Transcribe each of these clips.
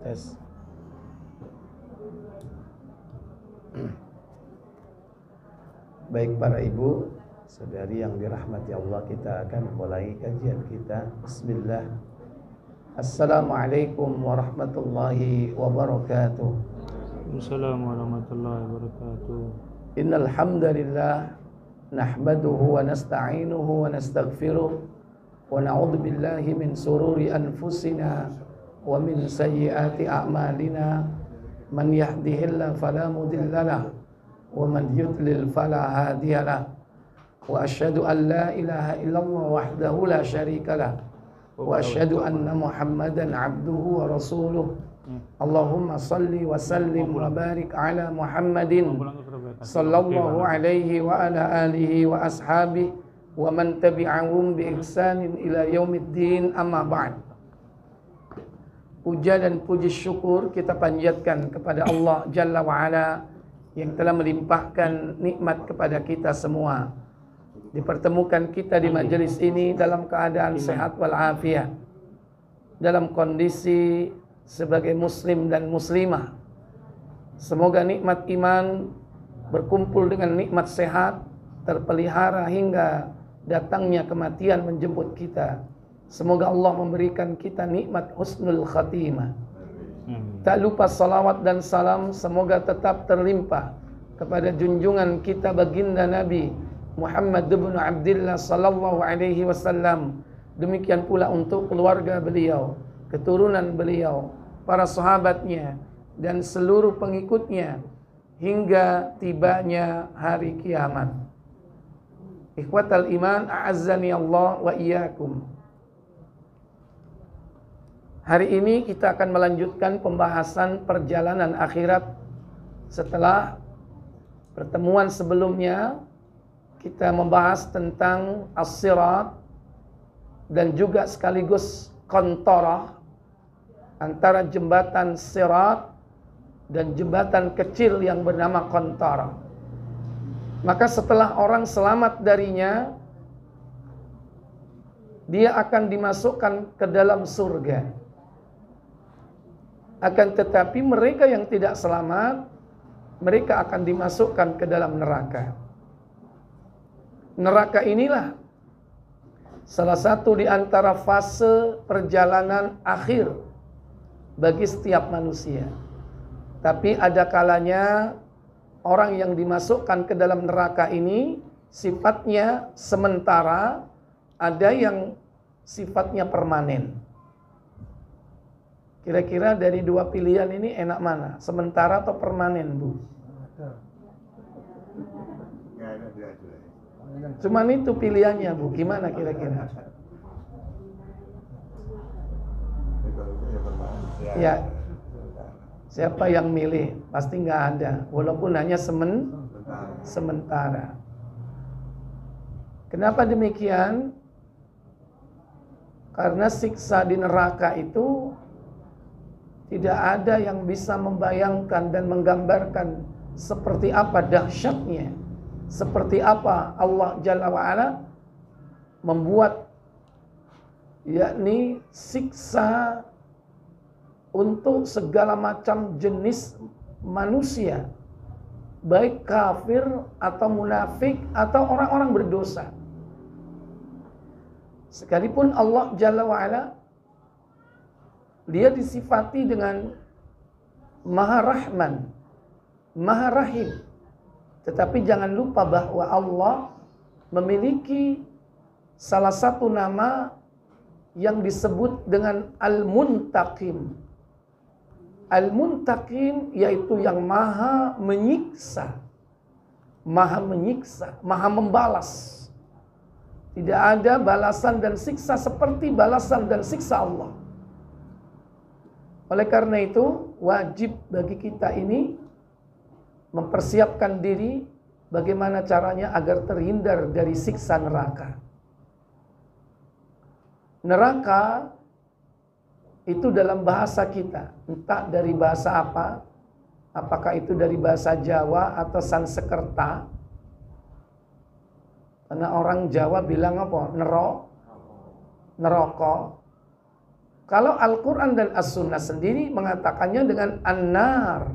Tes. Baik para ibu, saudari yang dirahmati Allah, kita akan mulai kajian kita. Bismillah. Assalamualaikum warahmatullahi wabarakatuh. Assalamualaikum warahmatullahi wabarakatuh. Innal hamdalillah nahmaduhu wa nasta'inuhu wa nastaghfiruh wa na'udzu billahi min sururi anfusina wa min sayyiati a'malina. Man yahdihillahu fala mudhillalah wa man yudlil fala hadiyalah. Wa asyhadu an la ilaha illallah wahdahu la syarikalah wa asyhadu anna Muhammadan abduhu wa rasuluh. Allahumma salli wa sallim wa barik ala Muhammadin sallallahu alaihi wa ala alihi wa ashabihi wa man tabi'ahum bi ihsanin ila yaumiddin, amma ba'd. Puja dan puji syukur kita panjatkan kepada Allah Jalla wa'ala yang telah melimpahkan nikmat kepada kita semua. Dipertemukan kita di majelis ini dalam keadaan sehat walafiat, dalam kondisi sebagai muslim dan muslimah. Semoga nikmat iman berkumpul dengan nikmat sehat terpelihara hingga datangnya kematian menjemput kita. Semoga Allah memberikan kita nikmat husnul khatimah. Tak lupa salawat dan salam semoga tetap terlimpah kepada junjungan kita baginda Nabi Muhammad bin Abdullah sallallahu alaihi wasallam. Demikian pula untuk keluarga beliau, keturunan beliau, para sahabatnya dan seluruh pengikutnya hingga tibanya hari kiamat. Ikhwatal iman, a'azzani Allah wa iyyakum. Hari ini kita akan melanjutkan pembahasan perjalanan akhirat. Setelah pertemuan sebelumnya kita membahas tentang as-sirat dan juga sekaligus qantarah antara jembatan sirat dan jembatan kecil yang bernama qantarah. Maka setelah orang selamat darinya, dia akan dimasukkan ke dalam surga. Akan tetapi mereka yang tidak selamat, mereka akan dimasukkan ke dalam neraka. Neraka inilah salah satu di antara fase perjalanan akhir bagi setiap manusia. Tapi ada kalanya orang yang dimasukkan ke dalam neraka ini sifatnya sementara, ada yang sifatnya permanen. Kira-kira dari dua pilihan ini enak mana? Sementara atau permanen, Bu? Cuman itu pilihannya, Bu. Gimana kira-kira? Ya, siapa yang milih? Pasti nggak ada. Walaupun hanya sementara. Kenapa demikian? Karena siksa di neraka itu tidak ada yang bisa membayangkan dan menggambarkan seperti apa dahsyatnya, seperti apa Allah Jalla wa'ala membuat yakni siksa untuk segala macam jenis manusia, baik kafir atau munafik atau orang-orang berdosa. Sekalipun Allah Jalla wa'ala dia disifati dengan Maha Rahman, Maha Rahim. Tetapi jangan lupa bahwa Allah memiliki salah satu nama yang disebut dengan Al-Muntaqim. Al-Muntaqim yaitu yang maha menyiksa, maha membalas. Tidak ada balasan dan siksa seperti balasan dan siksa Allah. Oleh karena itu, wajib bagi kita ini mempersiapkan diri bagaimana caranya agar terhindar dari siksa neraka. Neraka itu dalam bahasa kita, entah dari bahasa apa, apakah itu dari bahasa Jawa atau Sanskerta. Karena orang Jawa bilang apa? Neraka. Kalau Al-Quran dan As-Sunnah sendiri mengatakannya dengan an-nar.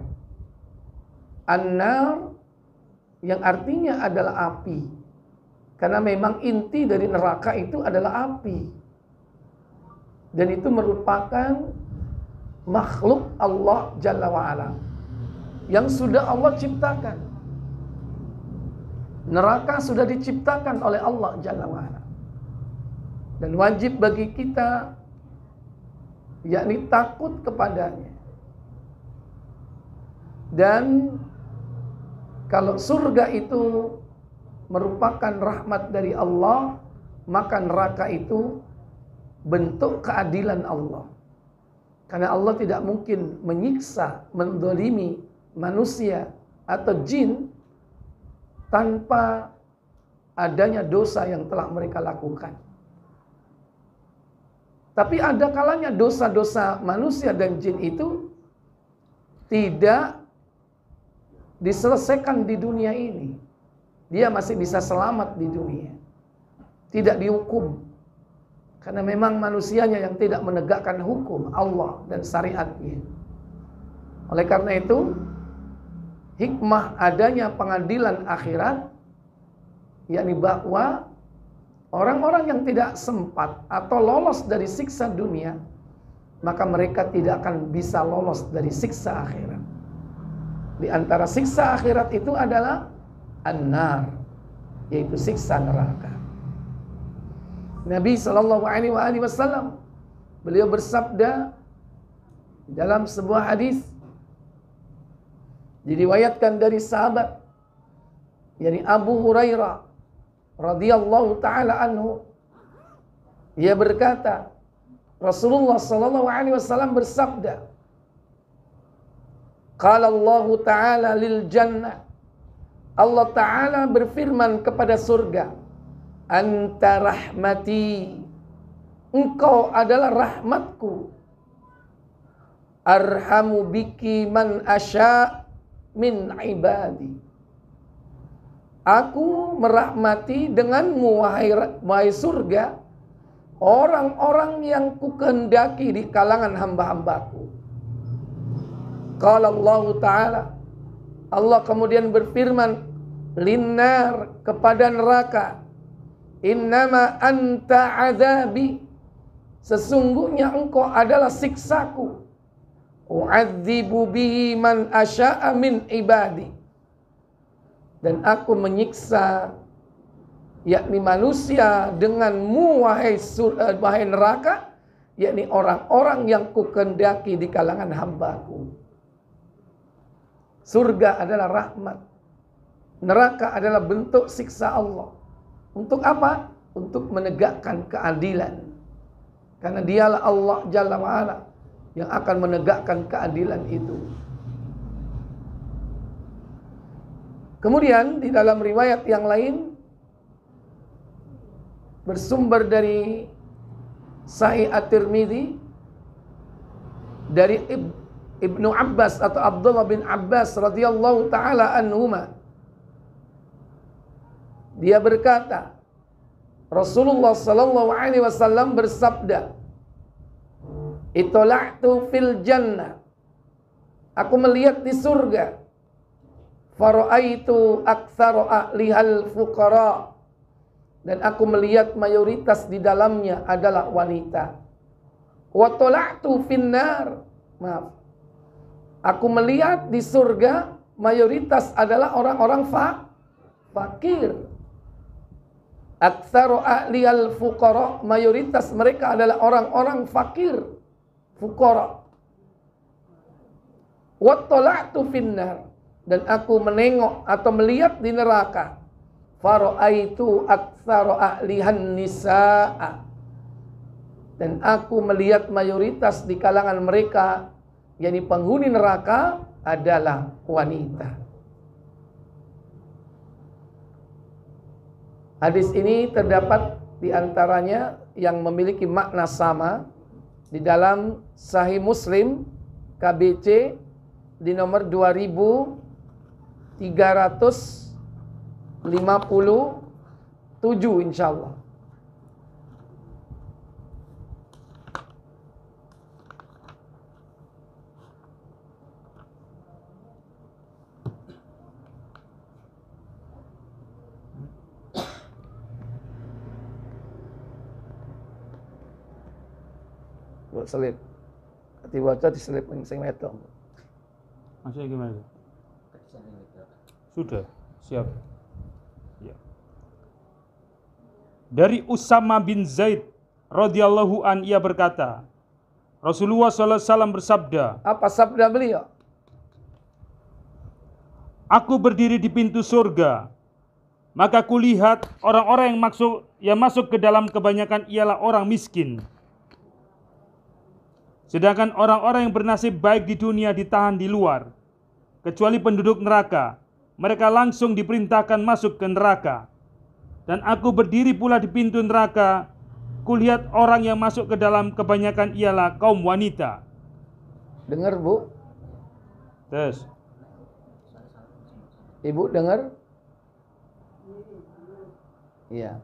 An-nar yang artinya adalah api. Karena memang inti dari neraka itu adalah api. Dan itu merupakan makhluk Allah Jalla wa'ala yang sudah Allah ciptakan. Neraka sudah diciptakan oleh Allah Jalla wa'ala. Dan wajib bagi kita yakni takut kepadanya. Dan kalau surga itu merupakan rahmat dari Allah, maka neraka itu bentuk keadilan Allah. Karena Allah tidak mungkin menyiksa, mendolimi manusia atau jin tanpa adanya dosa yang telah mereka lakukan. Tapi ada kalanya dosa-dosa manusia dan jin itu tidak diselesaikan di dunia ini. Dia masih bisa selamat di dunia. Tidak dihukum. Karena memang manusianya yang tidak menegakkan hukum Allah dan syariatnya. Oleh karena itu, hikmah adanya pengadilan akhirat, yakni bahwa orang-orang yang tidak sempat atau lolos dari siksa dunia, maka mereka tidak akan bisa lolos dari siksa akhirat. Di antara siksa akhirat itu adalah an-nar, yaitu siksa neraka. Nabi SAW, beliau bersabda dalam sebuah hadis, diriwayatkan dari sahabat, yakni Abu Hurairah radhiyallahu taala anhu, ia berkata, Rasulullah sallallahu alaihi wasallam bersabda, qala Allah taala lil jannah, Allah taala berfirman kepada surga, anta rahmati, engkau adalah rahmatku, arhamu biki man asya min ibadi. Aku merahmati denganmu wahai surga orang-orang yang kukehendaki di kalangan hamba-hambaku. Qala Allah Ta'ala, Allah kemudian berfirman, linnar, kepada neraka, innama anta azabi, sesungguhnya engkau adalah siksaku, u'adzibu bihi man asya'a min ibadi, dan aku menyiksa yakni manusia denganmu wahai neraka, yakni orang-orang yang kukehendaki di kalangan hambaku. Surga adalah rahmat, neraka adalah bentuk siksa Allah. Untuk apa? Untuk menegakkan keadilan. Karena dialah Allah Jalla wa'ala yang akan menegakkan keadilan itu. Kemudian di dalam riwayat yang lain bersumber dari Sahih At-Tirmidzi dari Ibnu Abbas atau Abdullah bin Abbas radhiyallahu taala anhuma, dia berkata, Rasulullah sallallahu alaihi wasallam bersabda, "Itola'tu fil jannah." Aku melihat di surga. Fara'aitu aktsara ahlihal fuqara. Dan aku melihat mayoritas di dalamnya adalah wanita. Wa tola'tu finnar. Maaf. Aku melihat di surga mayoritas adalah orang-orang fakir. Aktsara ahlihal fuqara, mayoritas mereka adalah orang-orang fakir, fuqara. Wa tola'tu finnar, dan aku menengok atau melihat di neraka. Fara'aitu aktsara ahlihan nisaa, dan aku melihat mayoritas di kalangan mereka, yakni penghuni neraka adalah wanita. Hadis ini terdapat di antaranya yang memiliki makna sama di dalam Sahih Muslim KBC di nomor 2357 insyaallah. Buat selip. Ketiwaca diselip sing wedok. Maksudnya gimana? Sudah, siap. Ya. Dari Usama bin Zaid radhiyallahu an ia berkata, Rasulullah SAW bersabda, Apa sabda beliau? aku berdiri di pintu surga, maka kulihat orang-orang yang masuk ke dalam kebanyakan ialah orang miskin. Sedangkan orang-orang yang bernasib baik di dunia ditahan di luar, kecuali penduduk neraka. Mereka langsung diperintahkan masuk ke neraka. Dan aku berdiri pula di pintu neraka, kulihat orang yang masuk ke dalam kebanyakan ialah kaum wanita. Dengar, Bu? Terus, Ibu dengar? Iya.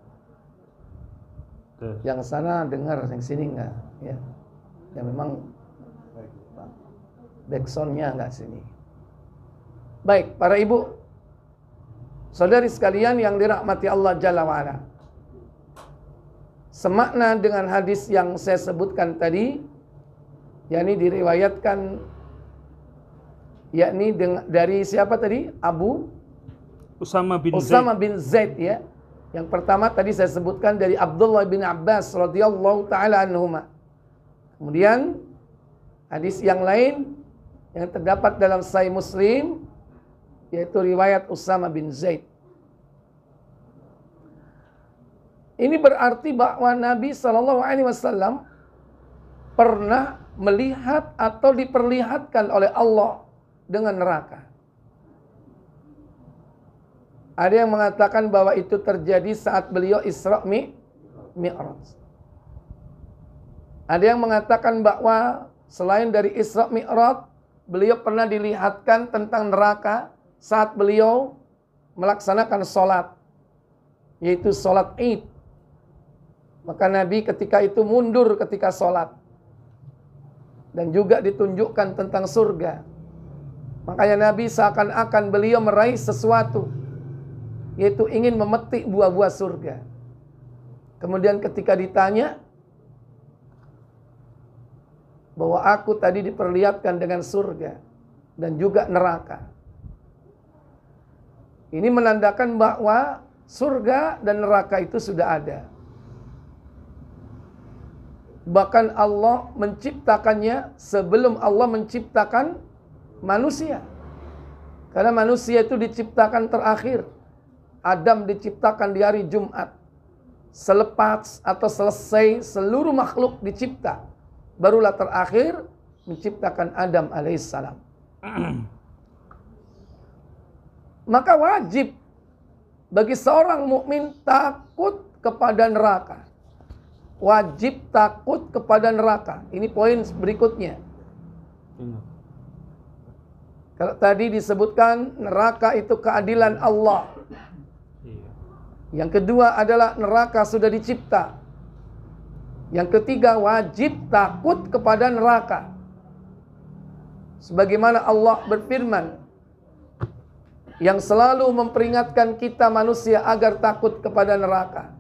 terus. Yang sana dengar, yang sini enggak. Ya. Ya memang backsoundnya enggak sini. Baik, para ibu, saudari sekalian yang dirahmati Allah Jalla wa'ala, semakna dengan hadis yang saya sebutkan tadi, yakni diriwayatkan, yakni dari siapa tadi? Usama bin Zaid ya. Yang pertama tadi saya sebutkan dari Abdullah bin Abbas radhiyallahu taala anhuma. Kemudian hadis yang lain yang terdapat dalam Sahih Muslim yaitu riwayat Usama bin Zaid. Ini berarti bahwa Nabi SAW pernah melihat atau diperlihatkan oleh Allah dengan neraka. Ada yang mengatakan bahwa itu terjadi saat beliau Isra Mi'raj. Ada yang mengatakan bahwa selain dari Isra Mi'raj, beliau pernah dilihatkan tentang neraka saat beliau melaksanakan sholat, yaitu sholat Id. Maka Nabi ketika itu mundur ketika sholat. Dan juga ditunjukkan tentang surga. Makanya Nabi seakan-akan beliau meraih sesuatu, yaitu ingin memetik buah-buah surga. Kemudian ketika ditanya bahwa aku tadi diperlihatkan dengan surga dan juga neraka, ini menandakan bahwa surga dan neraka itu sudah ada. Bahkan Allah menciptakannya sebelum Allah menciptakan manusia. Karena manusia itu diciptakan terakhir. Adam diciptakan di hari Jumat. Selepas atau selesai seluruh makhluk dicipta, barulah terakhir menciptakan Adam alaihissalam. Maka wajib bagi seorang mukmin takut kepada neraka. Wajib takut kepada neraka. Ini poin berikutnya. Kalau tadi disebutkan neraka itu keadilan Allah. Yang kedua adalah neraka sudah dicipta. Yang ketiga wajib takut kepada neraka. Sebagaimana Allah berfirman, yang selalu memperingatkan kita manusia agar takut kepada neraka.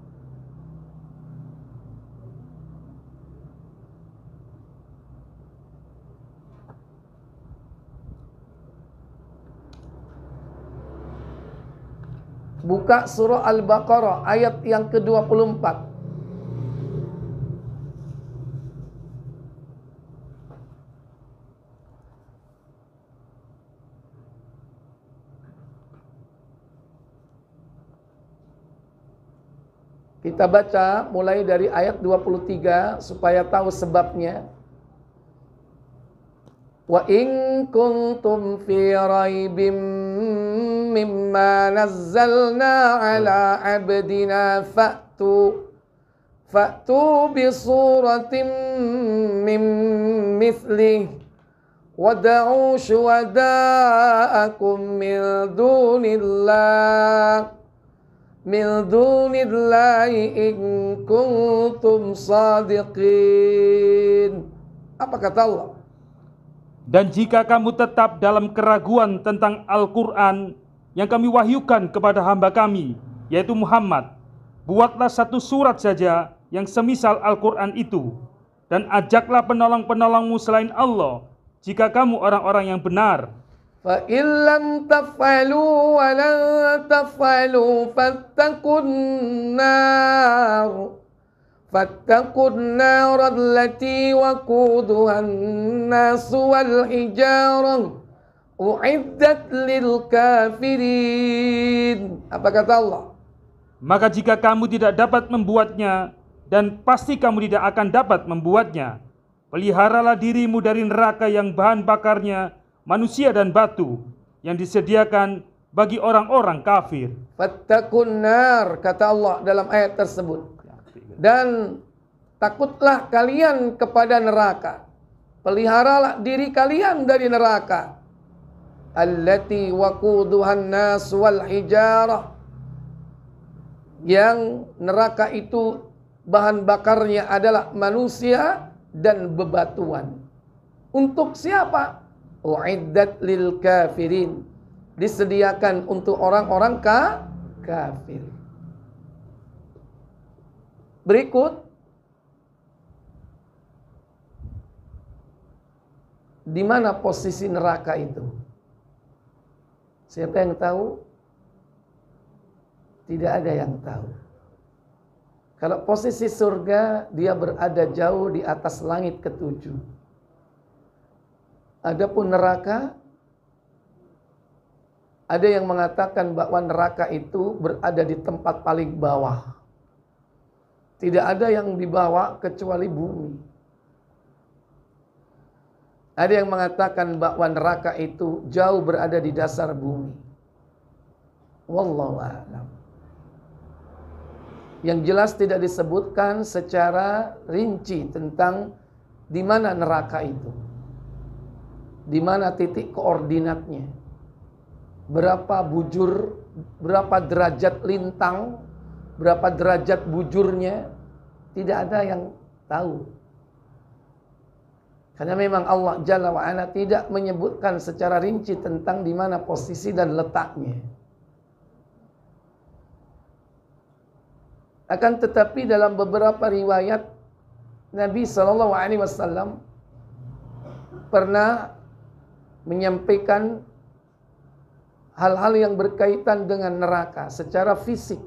Buka surah Al-Baqarah ayat yang ke-24. Kita baca mulai dari ayat 23 supaya tahu sebabnya. Wa in kuntum fi raibim mimma nazzalna ala abdina fa'tu bi suratin min mithlih wad'u syuhada'akum min dunillahi in kuntum sadiqin. Apa kata Allah? Dan jika kamu tetap dalam keraguan tentang Al-Quran yang kami wahyukan kepada hamba kami, yaitu Muhammad, buatlah satu surat saja yang semisal Al-Quran itu, Dan ajaklah penolong-penolongmu selain Allah, jika kamu orang-orang yang benar. فَإِن لَّمْ تَفْعَلُوا وَلَن تَفْعَلُوا فَاتَّقُوا النَّارَ الَّتِي وَقُودُهَا النَّاسُ وَالْحِجَارَةُ أُعِدَّتْ لِلْكَافِرِينَ. Apa kata Allah? Maka jika kamu tidak dapat membuatnya, dan pasti kamu tidak akan dapat membuatnya, peliharalah dirimu dari neraka yang bahan bakarnya manusia dan batu, yang disediakan bagi orang-orang kafir. Fattakun nar, kata Allah dalam ayat tersebut. Dan takutlah kalian kepada neraka. Peliharalah diri kalian dari neraka. Allati waquduhan nas wal hijarah. Yang neraka itu bahan bakarnya adalah manusia dan bebatuan. Untuk siapa? Uiddat lil kafirin. Disediakan untuk orang-orang kafir. Berikut, di mana posisi neraka itu? Siapa yang tahu? Tidak ada yang tahu. Kalau posisi surga, dia berada jauh di atas langit ketujuh. Adapun neraka, ada yang mengatakan bahwa neraka itu berada di tempat paling bawah. Tidak ada yang di bawah kecuali bumi. Ada yang mengatakan bahwa neraka itu jauh berada di dasar bumi. Wallahu a'lam. Yang jelas tidak disebutkan secara rinci tentang di mana neraka itu. Di mana titik koordinatnya. Berapa bujur, berapa derajat lintang, berapa derajat bujurnya, tidak ada yang tahu. Karena memang Allah Jalla wa'ala tidak menyebutkan secara rinci tentang di mana posisi dan letaknya. Akan tetapi dalam beberapa riwayat Nabi SAW pernah menyampaikan hal-hal yang berkaitan dengan neraka secara fisik.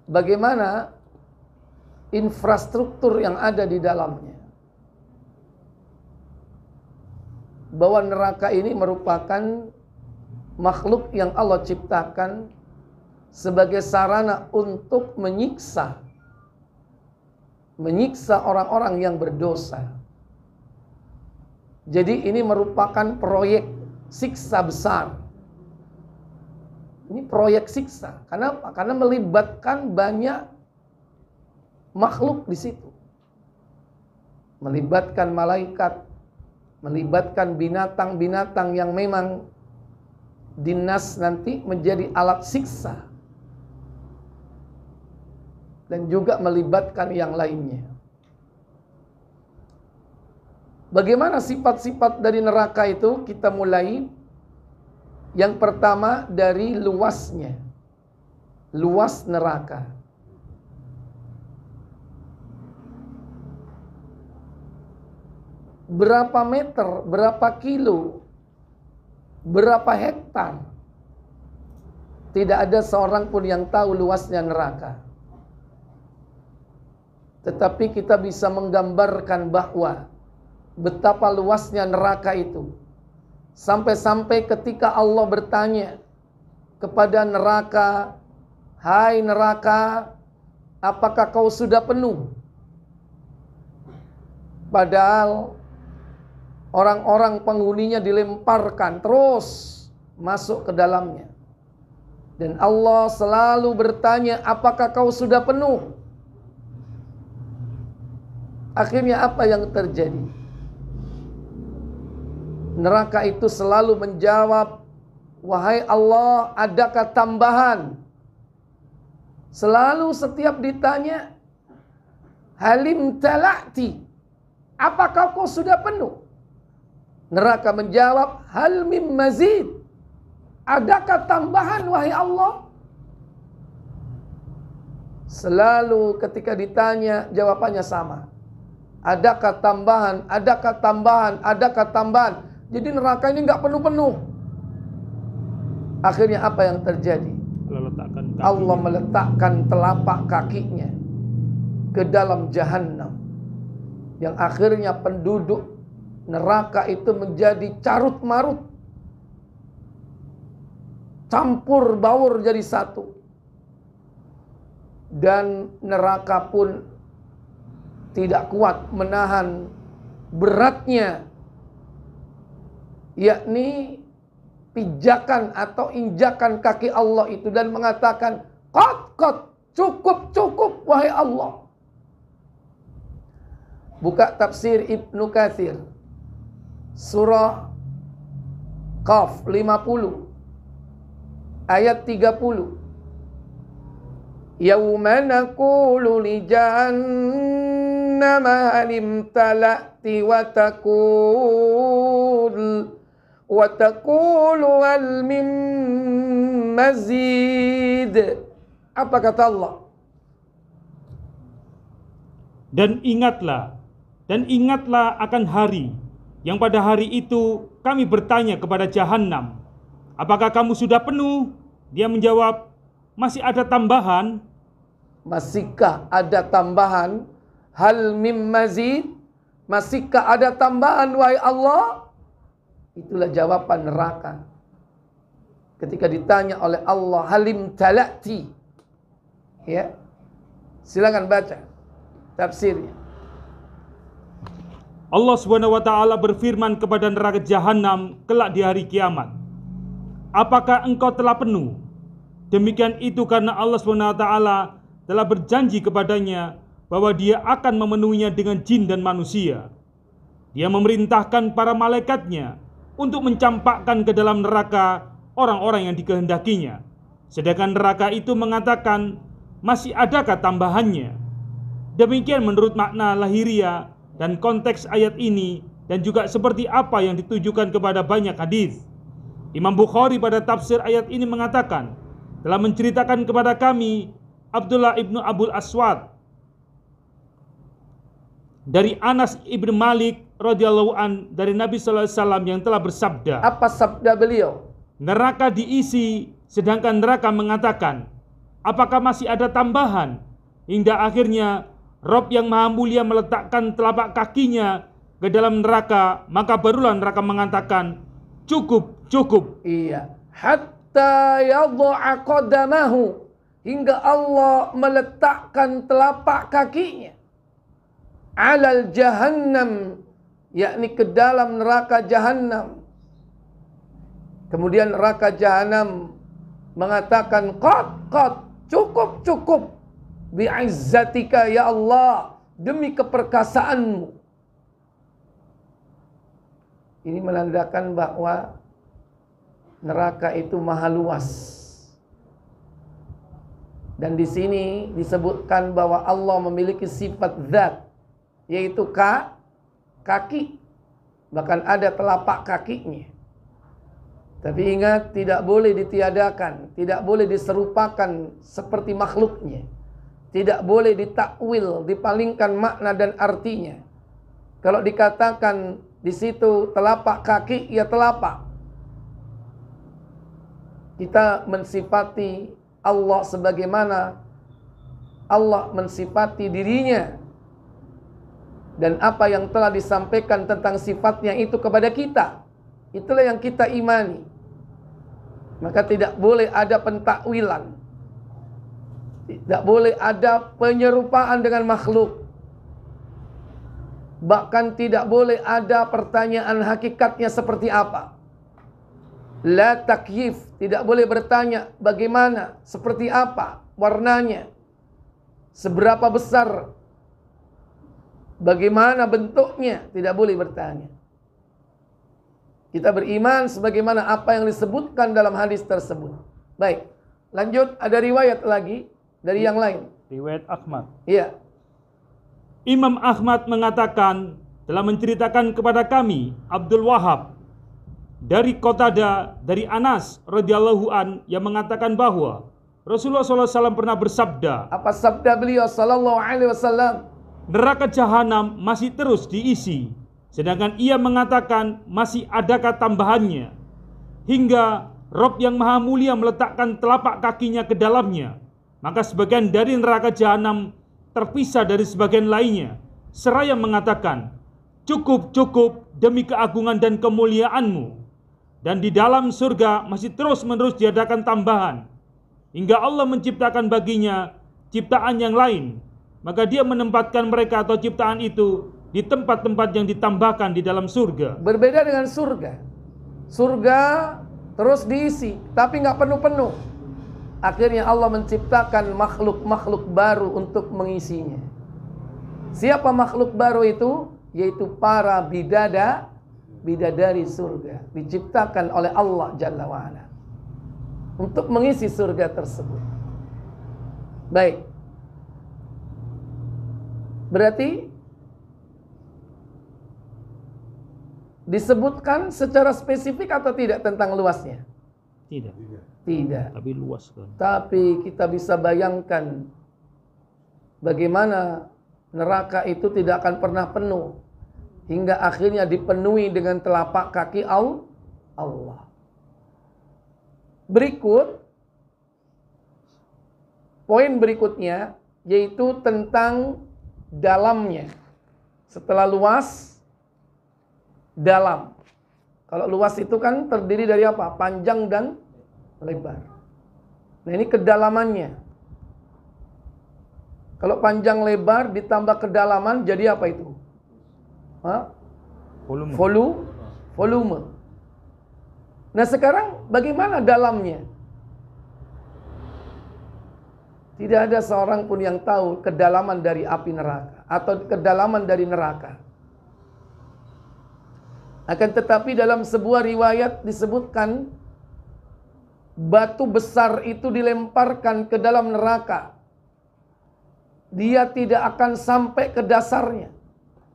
Bagaimana infrastruktur yang ada di dalamnya. Bahwa neraka ini merupakan makhluk yang Allah ciptakan sebagai sarana untuk menyiksa orang-orang yang berdosa. Jadi ini merupakan proyek siksa besar. Ini proyek siksa. Kenapa? Karena melibatkan banyak makhluk di situ. Melibatkan malaikat, melibatkan binatang-binatang yang memang dinas nanti menjadi alat siksa. Dan juga melibatkan yang lainnya. Bagaimana sifat-sifat dari neraka itu? Kita mulai. Yang pertama dari luasnya. Luas neraka. Berapa meter, berapa kilo, berapa hektar. Tidak ada seorang pun yang tahu luasnya neraka. Tetapi kita bisa menggambarkan bahwa betapa luasnya neraka itu. Sampai-sampai ketika Allah bertanya kepada neraka, "Hai neraka, apakah kau sudah penuh?" Padahal orang-orang penghuninya dilemparkan terus masuk ke dalamnya. Dan Allah selalu bertanya, "Apakah kau sudah penuh?" Akhirnya apa yang terjadi? Neraka itu selalu menjawab, "Wahai Allah, adakah tambahan?" Selalu setiap ditanya, "Halim tala'ti?" Apakah kau sudah penuh? Neraka menjawab, "Hal mim mazid?" Adakah tambahan wahai Allah? Selalu ketika ditanya jawabannya sama. Adakah tambahan? Adakah tambahan? Adakah tambahan? Jadi neraka ini nggak penuh-penuh. Akhirnya apa yang terjadi? Allah meletakkan telapak kakinya ke dalam jahanam, yang akhirnya penduduk neraka itu menjadi carut marut, campur baur jadi satu. Dan neraka pun tidak kuat menahan beratnya, yakni pijakan atau injakan kaki Allah itu, dan mengatakan, qad, cukup, wahai Allah. Buka tafsir Ibnu Katsir, surah Qaf 50 ayat 30. Yauma naqulu li jahannama hal imtala'ti wa taqulu hal min mazid. Apa kata Allah? Dan ingatlah akan hari yang pada hari itu kami bertanya kepada Jahannam, apakah kamu sudah penuh? Dia menjawab, masih ada tambahan. Masihkah ada tambahan? Hal mim mazid? Masihkah ada tambahan, wahai Allah? Itulah jawaban neraka ketika ditanya oleh Allah, halim talati. Ya, silakan baca tafsirnya. Allah Subhanahu wa taala berfirman kepada neraka Jahannam kelak di hari kiamat, apakah engkau telah penuh? Demikian itu karena Allah Subhanahu wa taala telah berjanji kepadanya bahwa Dia akan memenuhinya dengan jin dan manusia. Dia memerintahkan para malaikatnya untuk mencampakkan ke dalam neraka orang-orang yang dikehendakinya. Sedangkan neraka itu mengatakan, masih adakah tambahannya? Demikian menurut makna lahiriah dan konteks ayat ini, dan juga seperti apa yang ditujukan kepada banyak hadis. Imam Bukhari pada tafsir ayat ini mengatakan, telah menceritakan kepada kami Abdullah ibnu Abul Aswad dari Anas ibn Malik radhiyallahu an dari Nabi sallallahu alaihi wasallam yang telah bersabda. Apa sabda beliau? Neraka diisi, sedangkan neraka mengatakan, apakah masih ada tambahan? Hingga akhirnya Rabb yang Maha Mulia meletakkan telapak kakinya ke dalam neraka, maka barulah neraka mengatakan, cukup. Iya, hatta yadha'a qadamahu, hingga Allah meletakkan telapak kakinya alal jahannam, yakni ke dalam neraka jahannam. Kemudian neraka jahannam mengatakan, qad, cukup, bi'izzatika ya Allah, demi keperkasaanmu. Ini menandakan bahwa neraka itu maha luas. Dan di sini disebutkan bahwa Allah memiliki sifat zat, yaitu kaki. Bahkan ada telapak kakinya. Tapi ingat, tidak boleh ditiadakan, tidak boleh diserupakan seperti makhluknya. Tidak boleh ditakwil, dipalingkan makna dan artinya. Kalau dikatakan di situ telapak kaki, ya telapak. Kita mensifati Allah sebagaimana Allah mensifati dirinya, dan apa yang telah disampaikan tentang sifatnya itu kepada kita, itulah yang kita imani. Maka tidak boleh ada pentakwilan, tidak boleh ada penyerupaan dengan makhluk, bahkan tidak boleh ada pertanyaan hakikatnya seperti apa. La takyif, tidak boleh bertanya bagaimana, seperti apa warnanya, seberapa besar, bagaimana bentuknya, tidak boleh bertanya. Kita beriman sebagaimana apa yang disebutkan dalam hadis tersebut. Baik, lanjut, ada riwayat lagi dari yang lain. Riwayat Ahmad. Iya. Imam Ahmad mengatakan, telah menceritakan kepada kami Abdul Wahab dari Qatadah dari Anas radhiyallahu an yang mengatakan bahwa Rasulullah SAW pernah bersabda, Apa sabda beliau sallallahu alaihi wasallam? neraka jahanam masih terus diisi, sedangkan ia mengatakan masih adakah tambahannya, hingga Rob yang maha mulia meletakkan telapak kakinya ke dalamnya, maka sebagian dari neraka jahanam terpisah dari sebagian lainnya, seraya mengatakan, cukup, cukup demi keagungan dan kemuliaanmu. Dan di dalam surga masih terus-menerus diadakan tambahan, hingga Allah menciptakan baginya ciptaan yang lain, maka dia menempatkan mereka atau ciptaan itu di tempat-tempat yang ditambahkan di dalam surga. Berbeda dengan surga. Surga terus diisi, tapi nggak penuh-penuh. Akhirnya Allah menciptakan makhluk-makhluk baru untuk mengisinya. Siapa makhluk baru itu? Yaitu para bidadari surga, diciptakan oleh Allah Jalla wa'ala untuk mengisi surga tersebut. Baik. Berarti disebutkan secara spesifik atau tidak tentang luasnya? Tidak. Tidak. Tapi luas kan. Tapi kita bisa bayangkan bagaimana neraka itu tidak akan pernah penuh hingga akhirnya dipenuhi dengan telapak kaki Allah. Berikut poin berikutnya yaitu tentang dalamnya. Setelah luas, dalam. Kalau luas itu kan terdiri dari apa? Panjang dan lebar. Nah, ini kedalamannya. Kalau panjang lebar ditambah kedalaman jadi apa itu? Volume. Nah, sekarang bagaimana dalamnya? Tidak ada seorang pun yang tahu kedalaman dari api neraka atau kedalaman dari neraka. Akan tetapi dalam sebuah riwayat disebutkan batu besar itu dilemparkan ke dalam neraka. Dia tidak akan sampai ke dasarnya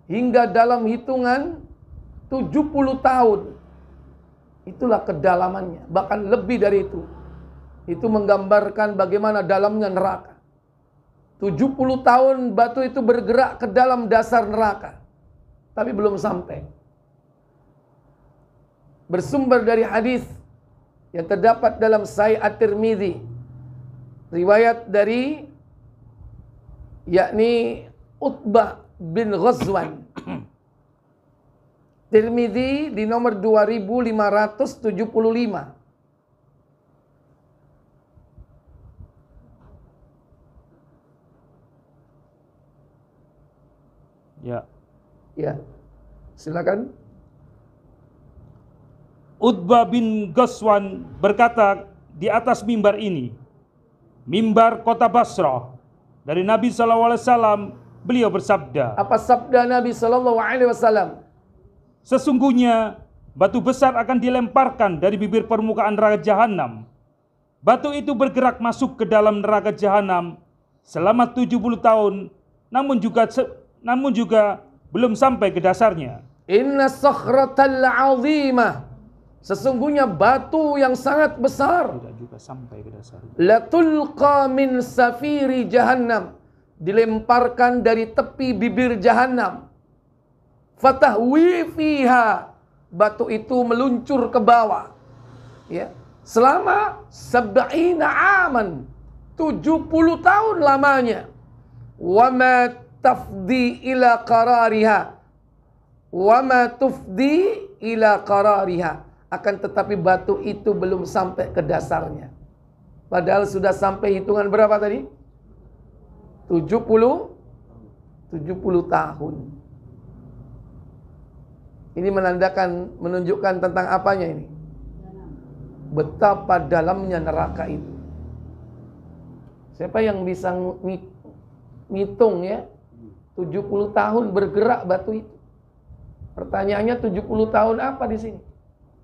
hingga dalam hitungan 70 tahun. Itulah kedalamannya, bahkan lebih dari itu. Itu menggambarkan bagaimana dalamnya neraka. 70 tahun batu itu bergerak ke dalam dasar neraka, tapi belum sampai. Bersumber dari hadis yang terdapat dalam Sahih At-Tirmidzi, riwayat dari yakni Utbah bin Ghazwan. Tirmidzi di nomor 2575. Ya. Silakan. Utbah bin Ghazwan berkata di atas mimbar ini, mimbar kota Basrah, dari Nabi SAW, beliau bersabda. Apa sabda Nabi SAW? Sesungguhnya batu besar akan dilemparkan dari bibir permukaan neraka jahanam. Batu itu bergerak masuk ke dalam neraka jahanam selama 70 tahun, namun juga belum sampai ke dasarnya. Inna sakhratal azimah, sesungguhnya batu yang sangat besar, tidak juga sampai ke dasarnya. Latulqa min safiri jahannam, dilemparkan dari tepi bibir jahanam. Fatahwi fiha, batu itu meluncur ke bawah. Ya, selama 70 aman, 70 tahun lamanya. Wa ma tafdi ila qarariha, wa ma tufdi ila qarariha. Akan tetapi batu itu belum sampai ke dasarnya. Padahal sudah sampai hitungan berapa tadi? 70 tahun. Ini menunjukkan tentang apanya ini? Betapa dalamnya neraka itu. Siapa yang bisa ngitung ya? 70 tahun bergerak batu itu. Pertanyaannya 70 tahun apa di sini?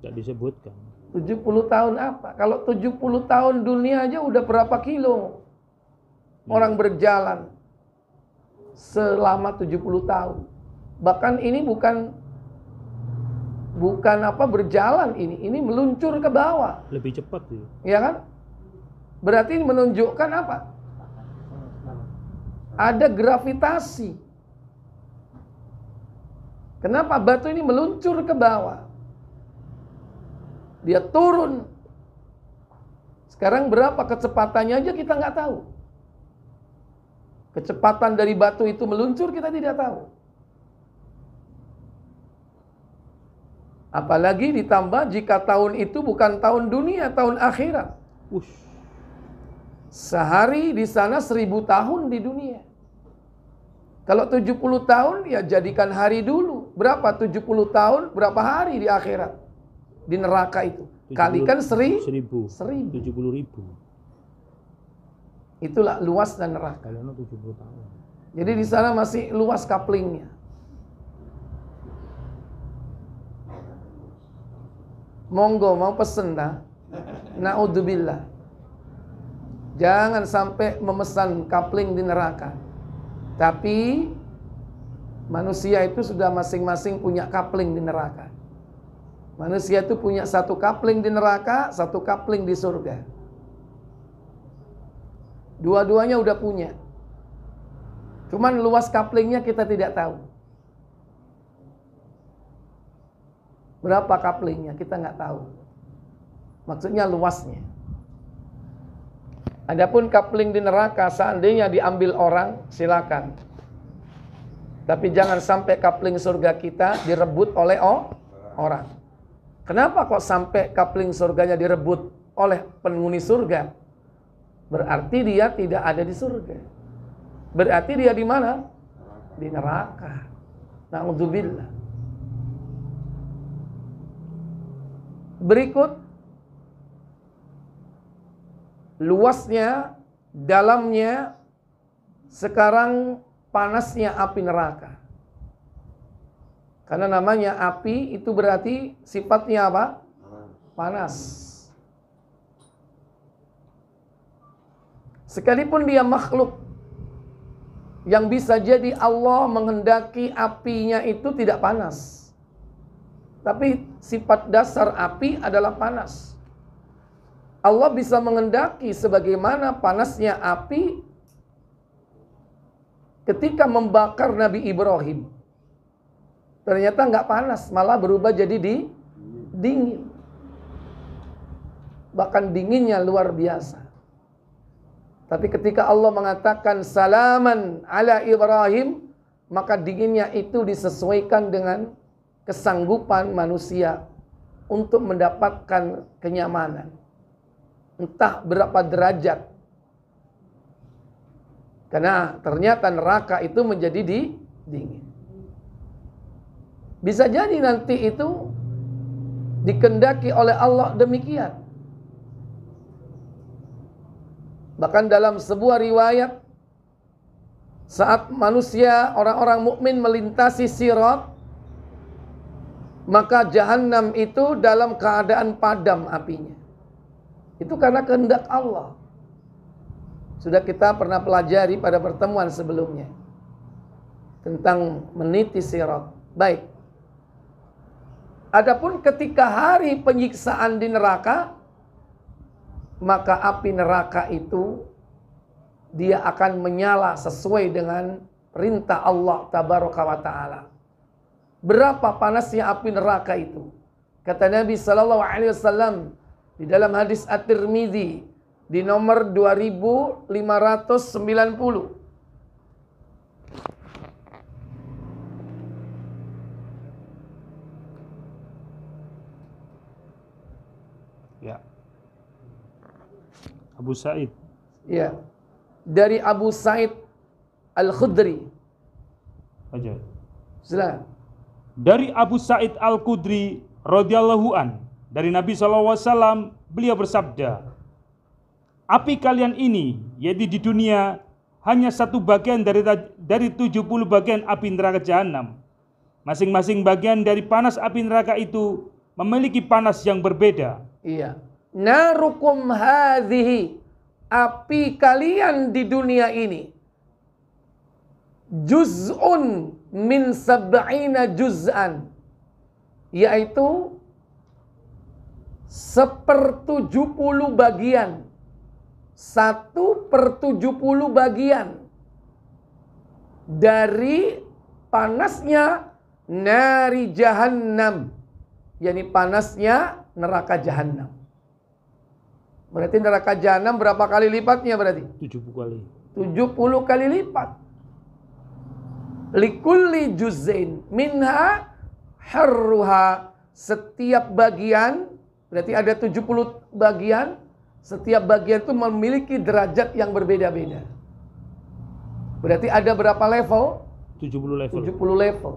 Tidak disebutkan. 70 tahun apa? Kalau 70 tahun dunia aja udah berapa kilo orang berjalan selama 70 tahun. Bahkan ini bukan berjalan ini meluncur ke bawah. Lebih cepat ya. Ya kan? Berarti ini menunjukkan apa? Ada gravitasi. Kenapa batu ini meluncur ke bawah? Dia turun. Sekarang berapa kecepatannya aja kita nggak tahu. Kecepatan dari batu itu meluncur kita tidak tahu. Apalagi ditambah jika tahun itu bukan tahun dunia, tahun akhirat. Sehari di sana 1000 tahun di dunia. Kalau 70 tahun ya jadikan hari dulu. Berapa 70 tahun, berapa hari di akhirat? Di neraka itu. Kalikan 1000. 70.000. Itulah luasnya neraka. Kalau 70 tahun. Jadi di sana masih luas kaplingnya. Monggo mau pesen dah. Naudzubillah. Jangan sampai memesan kapling di neraka. Tapi manusia itu sudah masing-masing punya kapling di neraka. Manusia itu punya satu kapling di neraka, satu kapling di surga. Dua-duanya udah punya. Cuman luas kaplingnya kita tidak tahu. Berapa kaplingnya kita nggak tahu. Maksudnya luasnya. Adapun kapling di neraka seandainya diambil orang, silakan. Tapi jangan sampai kapling surga kita direbut oleh orang. Kenapa kok sampai kapling surganya direbut oleh penghuni surga? Berarti dia tidak ada di surga. Berarti dia di mana? Di neraka. Na'udzubillah. Berikut luasnya, dalamnya, sekarang panasnya api neraka. Karena namanya api itu berarti sifatnya apa? Panas. Sekalipun dia makhluk yang bisa jadi Allah menghendaki apinya itu tidak panas. Tapi sifat dasar api adalah panas. Allah bisa menghendaki sebagaimana panasnya api ketika membakar Nabi Ibrahim. Ternyata nggak panas, malah berubah jadi dingin. Bahkan dinginnya luar biasa. Tapi ketika Allah mengatakan salaman ala Ibrahim, maka dinginnya itu disesuaikan dengan kesanggupan manusia untuk mendapatkan kenyamanan. Entah berapa derajat. Karena ternyata neraka itu menjadi dingin. Bisa jadi nanti itu dikehendaki oleh Allah demikian. Bahkan dalam sebuah riwayat, saat manusia, orang-orang mukmin melintasi sirat, maka jahanam itu dalam keadaan padam apinya. Itu karena kehendak Allah. Sudah kita pernah pelajari pada pertemuan sebelumnya tentang meniti sirat. Baik. Adapun ketika hari penyiksaan di neraka, maka api neraka itu dia akan menyala sesuai dengan perintah Allah tabaraka wa taala. Berapa panasnya api neraka itu? Kata Nabi sallallahu alaihi wasallam di dalam hadis At-Tirmidzi di nomor 2590. Ya. Abu Sa'id. Ya. Dari Abu Sa'id Al-Khudri. Aja. Silakan. Dari Abu Sa'id Al-Khudri radhiyallahu an, dari Nabi SAW, beliau bersabda, api kalian ini, yaitu di dunia, hanya satu bagian dari 70 bagian api neraka jahanam. Masing-masing bagian dari panas api neraka itu memiliki panas yang berbeda. Iya. Narukum hadhihi, api kalian di dunia ini, juz'un min sab'ina juz'an, yaitu 1/70 bagian 1/70 bagian dari panasnya nari jahannam, yakni panasnya neraka jahannam. Berarti neraka jahannam berapa kali lipatnya berarti? 70 kali. 70 kali lipat. Likulli juz'in minha harruha. Setiap bagian, berarti ada 70 bagian. Setiap bagian itu memiliki derajat yang berbeda-beda. Berarti ada berapa level? 70 level. 70 level.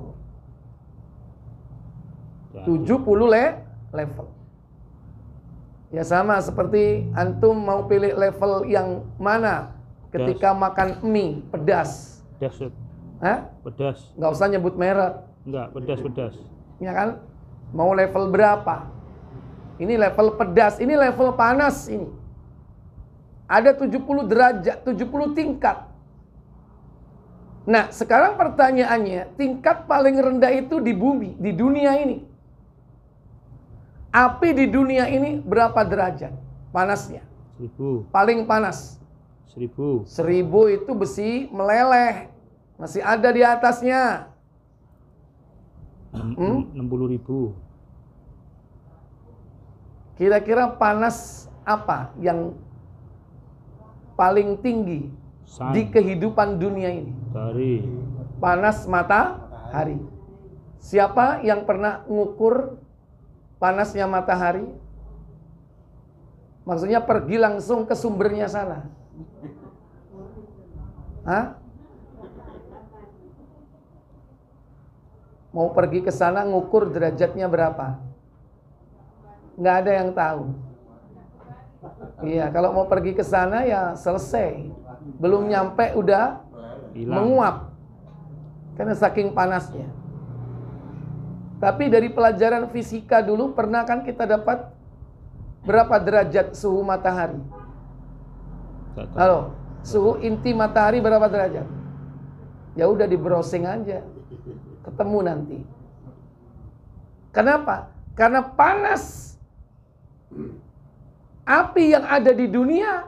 70 level. Ya sama seperti antum mau pilih level yang mana ketika makan mie pedas. Pedas. Hah? Pedas. Nggak usah nyebut merek. Enggak, pedas. Ya kan? Mau level berapa? Ini level pedas, ini level panas ini. Ada 70 derajat, 70 tingkat. Nah, sekarang pertanyaannya, tingkat paling rendah itu di bumi, di dunia ini. Api di dunia ini berapa derajat panasnya? 1000. Paling panas. 1000. 1000 itu besi meleleh. Masih ada di atasnya. 60.000. Kira-kira panas apa yang paling tinggi di kehidupan dunia ini? Matahari. Panas matahari. Siapa yang pernah ngukur panasnya matahari? Maksudnya pergi langsung ke sumbernya sana. Hah? Mau pergi ke sana ngukur derajatnya berapa? Nggak ada yang tahu. Iya, kalau mau pergi ke sana ya selesai. Belum nyampe udah menguap. Karena saking panasnya. Tapi dari pelajaran fisika dulu pernah kan kita dapat berapa derajat suhu matahari? Halo, suhu inti matahari berapa derajat? Ya udah di browsing aja. Ketemu nanti. Kenapa? Karena panas api yang ada di dunia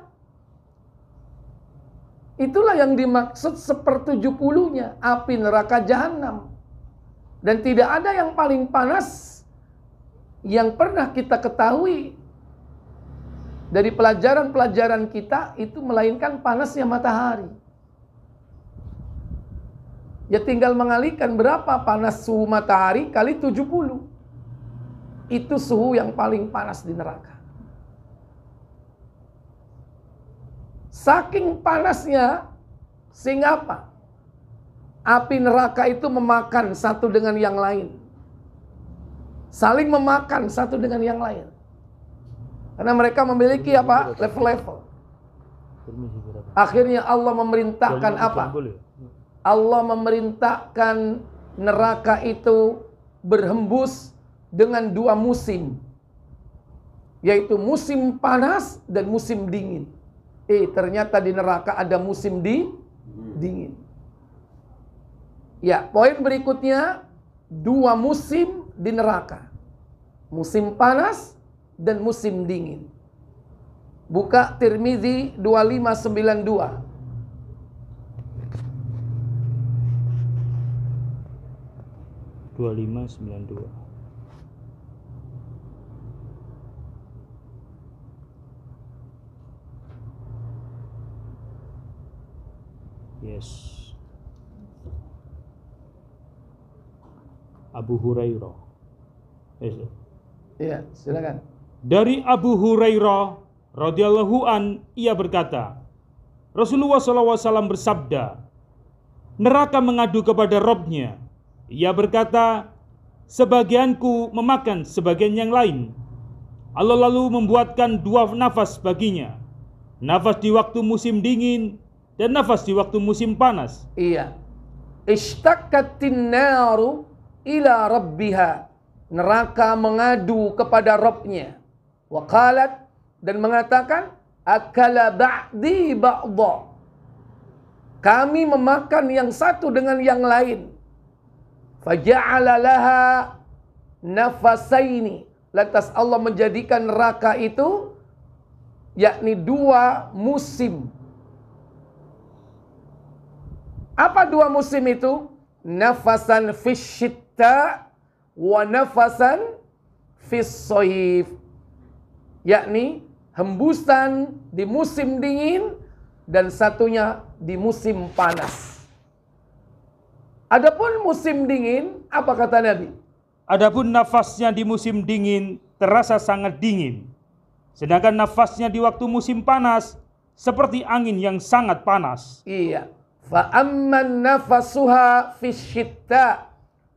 itulah yang dimaksud 1/70-nya api neraka jahanam. Dan tidak ada yang paling panas yang pernah kita ketahui dari pelajaran-pelajaran kita itu melainkan panasnya matahari. Ya tinggal mengalihkan berapa panas suhu matahari kali 70. Itu suhu yang paling panas di neraka. Saking panasnya, sehingga apa? Api neraka itu memakan satu dengan yang lain. Saling memakan satu dengan yang lain. Karena mereka memiliki apa? Level-level. Akhirnya Allah memerintahkan apa? Allah memerintahkan neraka itu berhembus dengan 2 musim. Yaitu musim panas dan musim dingin. Ternyata di neraka ada musim dingin. Ya, poin berikutnya 2 musim di neraka. Musim panas dan musim dingin. Buka Tirmizi 2592. Yes. Abu Hurairah. Yes. Iya, silakan. Dari Abu Hurairah radhiyallahu an, ia berkata, Rasulullah SAW bersabda, neraka mengadu kepada Robnya. Ia berkata, sebagianku memakan sebagian yang lain. Allah lalu membuatkan 2 nafas baginya. Nafas di waktu musim dingin dan nafas di waktu musim panas. Iya. Ishtaqatin naru ila rabbiha. Neraka mengadu kepada Rabbnya. Wa qalat, dan mengatakan, akala ba'di ba'dha. Kami memakan yang satu dengan yang lain. Faja'ala laha nafasaini. Lantas Allah menjadikan neraka itu yakni 2 musim. Apa 2 musim itu? Nafasan fis syitta wa nafasan fis shaif. Yakni hembusan di musim dingin dan satunya di musim panas. Adapun musim dingin, apa kata Nabi? Adapun nafasnya di musim dingin terasa sangat dingin. Sedangkan nafasnya di waktu musim panas seperti angin yang sangat panas. Iya. Fa amman nafasuha fis syitta.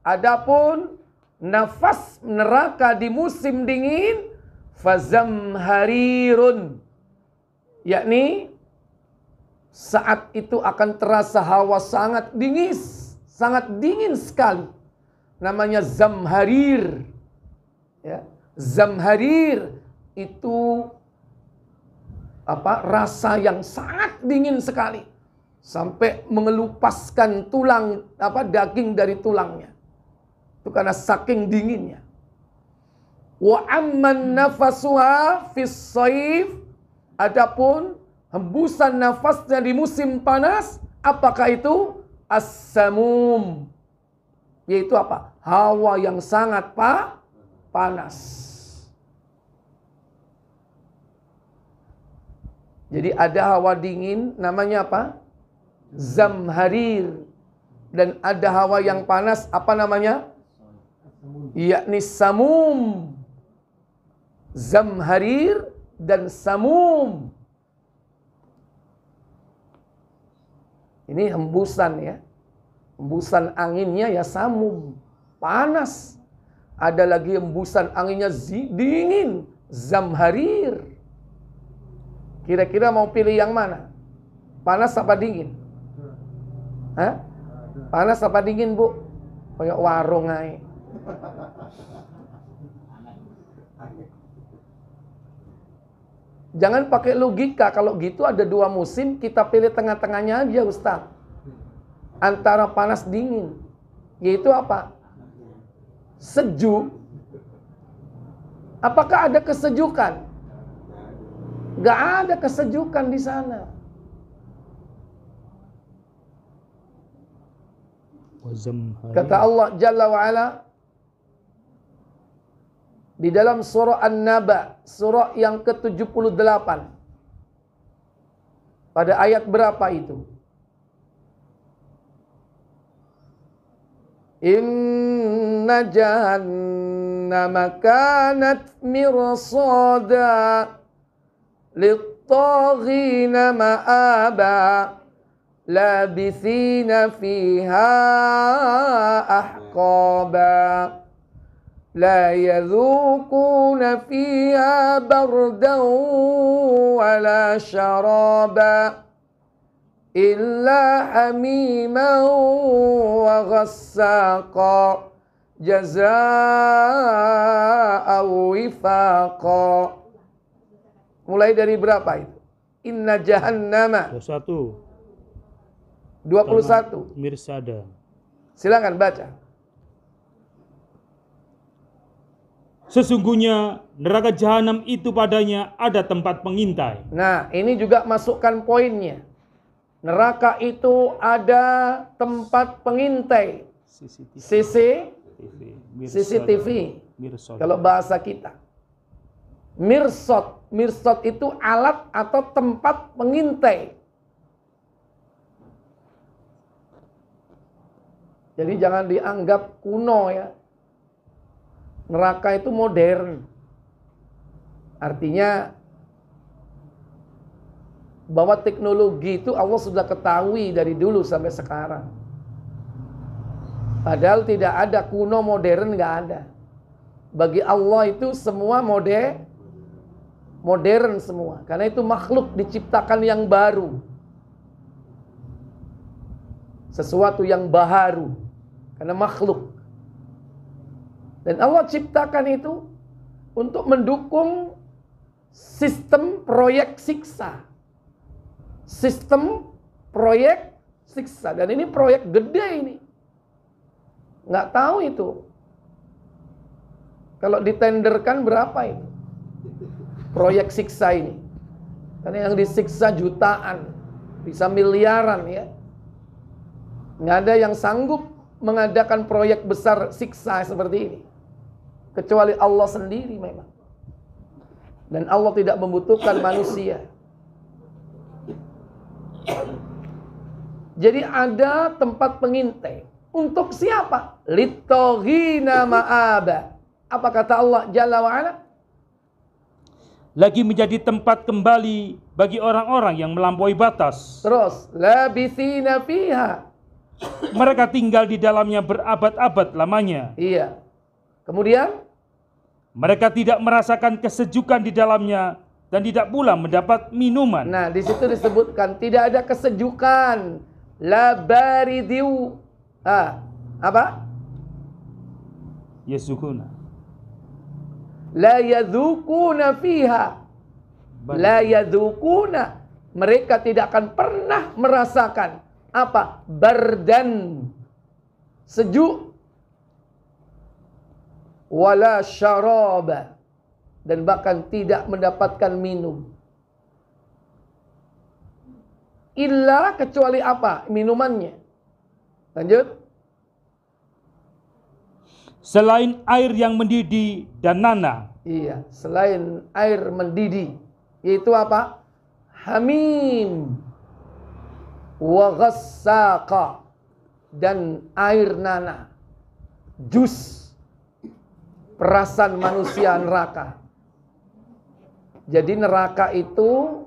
Adapun nafas neraka di musim dingin fazamharirun. Yakni saat itu akan terasa hawa sangat dingin sekali. Namanya zamharir. Ya. Zamharir itu rasa yang sangat dingin sekali. Sampai mengelupaskan tulang, daging dari tulangnya. Itu karena saking dinginnya. Wa amman nafasuha fis shaif. Adapun hembusan nafasnya di musim panas, apakah itu? As-samum. Yaitu apa? Hawa yang sangat panas. Jadi ada hawa dingin, namanya apa? Zamharir. Dan ada hawa yang panas, apa namanya? Yakni samum. Zamharir dan samum. Ini hembusan ya. Hembusan anginnya ya samum, panas. Ada lagi hembusan anginnya dingin, zamharir. Kira-kira mau pilih yang mana? Panas apa dingin? Hah? Panas apa dingin, Bu? Kayak warung aja. Jangan pakai logika. Kalau gitu ada 2 musim, kita pilih tengah-tengahnya aja, Ustaz. Antara panas dingin. Yaitu apa? Sejuk. Apakah ada kesejukan? Gak ada kesejukan di sana. Kata Allah Jalla wa'ala di dalam surah An-Naba, surah yang ke-78. Pada ayat berapa itu? Inna jahannama kanat mirsada lit-taghina ma'aba labithina fiha ahqaba la yadhukuna fiha bardan wala syaraba illa hamiman wa ghassaqa jazaa'an wifaqa. Mulai dari berapa itu? Inna jahannama 21. Mirsada. Silakan baca. Sesungguhnya neraka jahanam itu padanya ada tempat pengintai. Nah, ini juga masukkan poinnya. Neraka itu ada tempat pengintai. CCTV. Kalau bahasa kita. Mirsad. Mirsad itu alat atau tempat pengintai. Jadi jangan dianggap kuno ya. Neraka itu modern. Artinya bahwa teknologi itu Allah sudah ketahui dari dulu sampai sekarang. Padahal tidak ada kuno modern, nggak ada. Bagi Allah itu semua modern semua. Karena itu makhluk diciptakan yang baru. Sesuatu yang baharu. Karena makhluk. Dan Allah ciptakan itu untuk mendukung sistem proyek siksa. Sistem proyek siksa. Dan ini proyek gede ini. Nggak tahu itu. Kalau ditenderkan berapa itu? Proyek siksa ini. Karena yang disiksa jutaan, bisa miliaran ya. Nggak ada yang sanggup mengadakan proyek besar siksa seperti ini. Kecuali Allah sendiri memang. Dan Allah tidak membutuhkan manusia. Jadi ada tempat pengintai. Untuk siapa? Litoghina ma'aba. Apa kata Allah Jalla wa'ala? Lagi menjadi tempat kembali bagi orang-orang yang melampaui batas. Terus, labithina fiha. Mereka tinggal di dalamnya berabad-abad lamanya. Iya. Kemudian, mereka tidak merasakan kesejukan di dalamnya dan tidak pula mendapat minuman. Nah, di situ disebutkan tidak ada kesejukan. La baridiu. Apa? Yasukuna. La yadhukuna fiha. La yadhukuna. Mereka tidak akan pernah merasakan apa? Bardan. Sejuk. Wala syaraba. Dan bahkan tidak mendapatkan minum. Illa kecuali apa? Minumannya. Lanjut. Selain air yang mendidih dan nanah. Iya, selain air mendidih, yaitu apa? Hamim wa ghassaqa, dan air nanah, jus perasan manusia neraka. Jadi neraka itu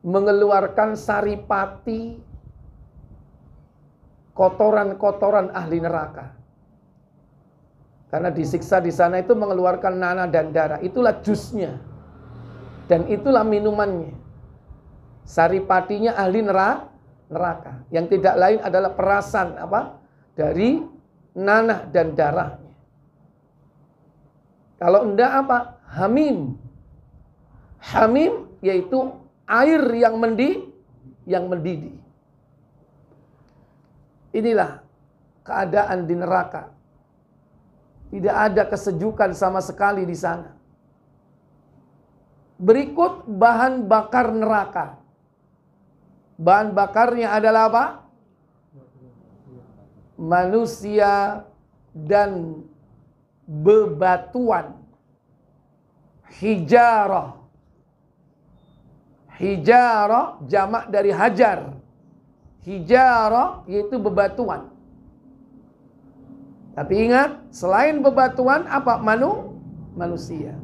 mengeluarkan saripati kotoran-kotoran ahli neraka. Karena disiksa di sana itu mengeluarkan nanah dan darah. Itulah jusnya. Dan itulah minumannya. Saripatinya ahli neraka. Yang tidak lain adalah perasan apa? Dari nanah dan darahnya. Kalau enggak apa? Hamim. Hamim yaitu air yang mendidih. Inilah keadaan di neraka. Tidak ada kesejukan sama sekali di sana. Berikut bahan bakar neraka. Bahan bakarnya adalah apa? Manusia dan bebatuan. Hijarah. Hijarah jamak dari hajar. Hijarah yaitu bebatuan. Tapi ingat, selain bebatuan apa? Manusia.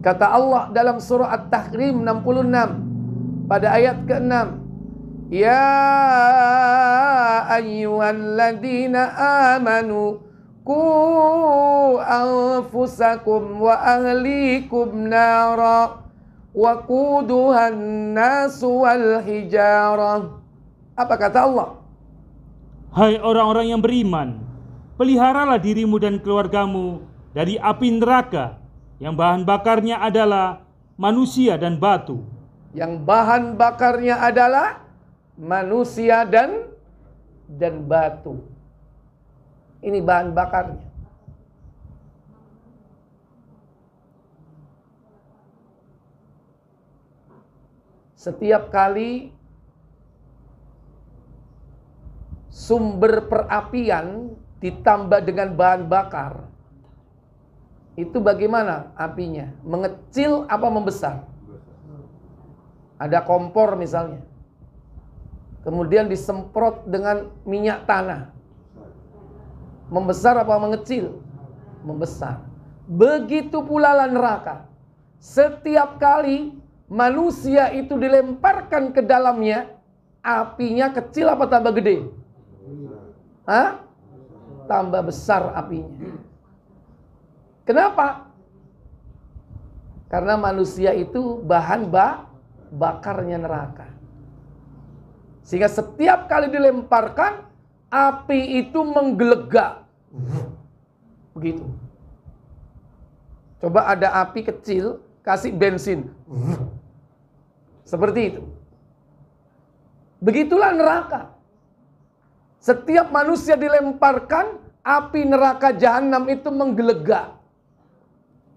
Kata Allah dalam surah At-Tahrim 66 pada ayat ke-6. Ya ayyuhalladzina amanu qu anfusakum wa ahlikum nara wa quduhan nasu wal hijarah. Apa kata Allah? Hai orang-orang yang beriman, peliharalah dirimu dan keluargamu dari api neraka yang bahan bakarnya adalah manusia dan batu. Yang bahan bakarnya adalah manusia dan batu. Ini bahan bakarnya. Setiap kali sumber perapian ditambah dengan bahan bakar, itu bagaimana apinya? Mengecil apa membesar? Ada kompor misalnya, kemudian disemprot dengan minyak tanah, membesar apa mengecil? Membesar. Begitu pula neraka. Setiap kali manusia itu dilemparkan ke dalamnya, apinya kecil apa tambah gede? Tambah besar apinya. Kenapa? Karena manusia itu bahan bakarnya neraka. Sehingga setiap kali dilemparkan, api itu menggelegak. Begitu. Coba ada api kecil, kasih bensin. Seperti itu. Begitulah neraka. Setiap manusia dilemparkan, api neraka jahanam itu menggelegak.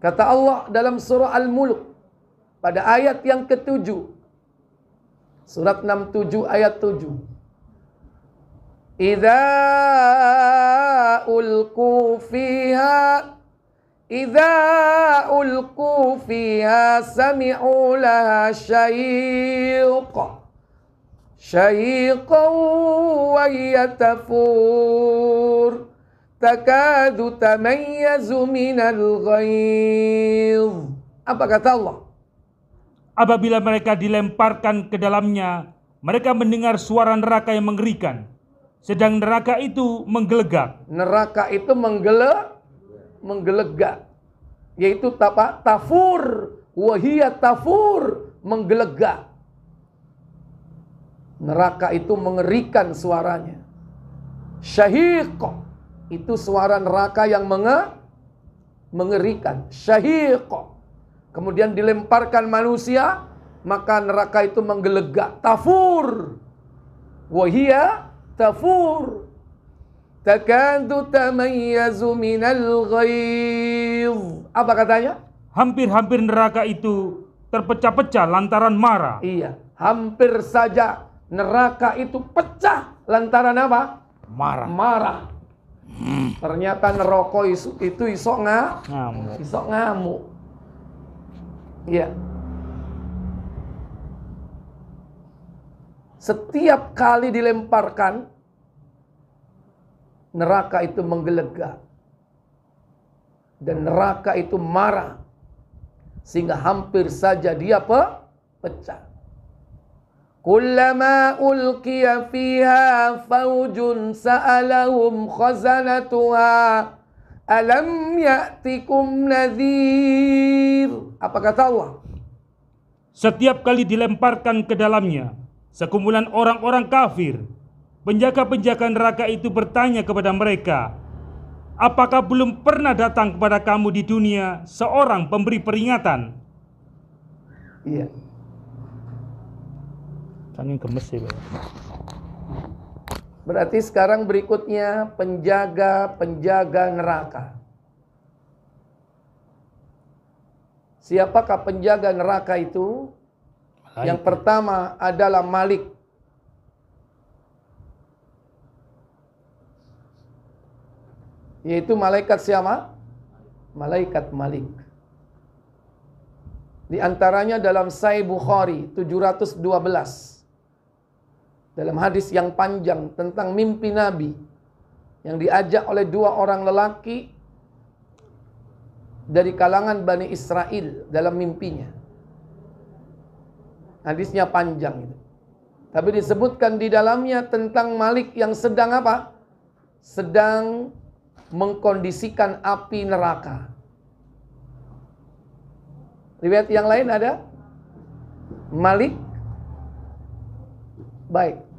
Kata Allah dalam surah Al-Mulk pada ayat yang ke-7. Surat 67 ayat 7. Idza ulqu fiha sami'u laha syahiqan wa yatafur takadu tamayyazu minal ghayz. Apa kata Allah? Apabila mereka dilemparkan ke dalamnya, mereka mendengar suara neraka yang mengerikan, sedang neraka itu menggelegak. Neraka itu menggelegak, yaitu tafur, wahiyya tafur, menggelegak. Neraka itu mengerikan suaranya. Syahiq, itu suara neraka yang mengerikan. Syahiq. Kemudian dilemparkan manusia, maka neraka itu menggelegak. Tafur, wahiyya tafur, takadu tamayyazu minal ghayz. Apa katanya? Hampir-hampir neraka itu terpecah-pecah lantaran marah. Iya, hampir saja neraka itu pecah lantaran apa? Marah. Ternyata neraka itu iso ngamuk. Iya. Setiap kali dilemparkan, neraka itu menggelegak. Dan neraka itu marah. Sehingga hampir saja dia pecah. Kullama ulqiya fiha faujun sa'alahum khazanatuha alam ya'tikum nadhir. Apa kata Allah? Setiap kali dilemparkan ke dalamnya sekumpulan orang-orang kafir, penjaga-penjaga neraka itu bertanya kepada mereka, apakah belum pernah datang kepada kamu di dunia seorang pemberi peringatan? Iya. Berarti sekarang berikutnya penjaga-penjaga neraka. Siapakah penjaga neraka itu? Yang pertama adalah Malik. Yaitu malaikat siapa? Malaikat Malik. Di antaranya dalam Sahih Bukhari 712. Dalam hadis yang panjang tentang mimpi Nabi yang diajak oleh dua orang lelaki dari kalangan Bani Israel dalam mimpinya. Hadisnya panjang itu. Tapi disebutkan di dalamnya tentang Malik yang sedang apa? Sedang mengkondisikan api neraka. Riwayat yang lain ada Malik. Baik.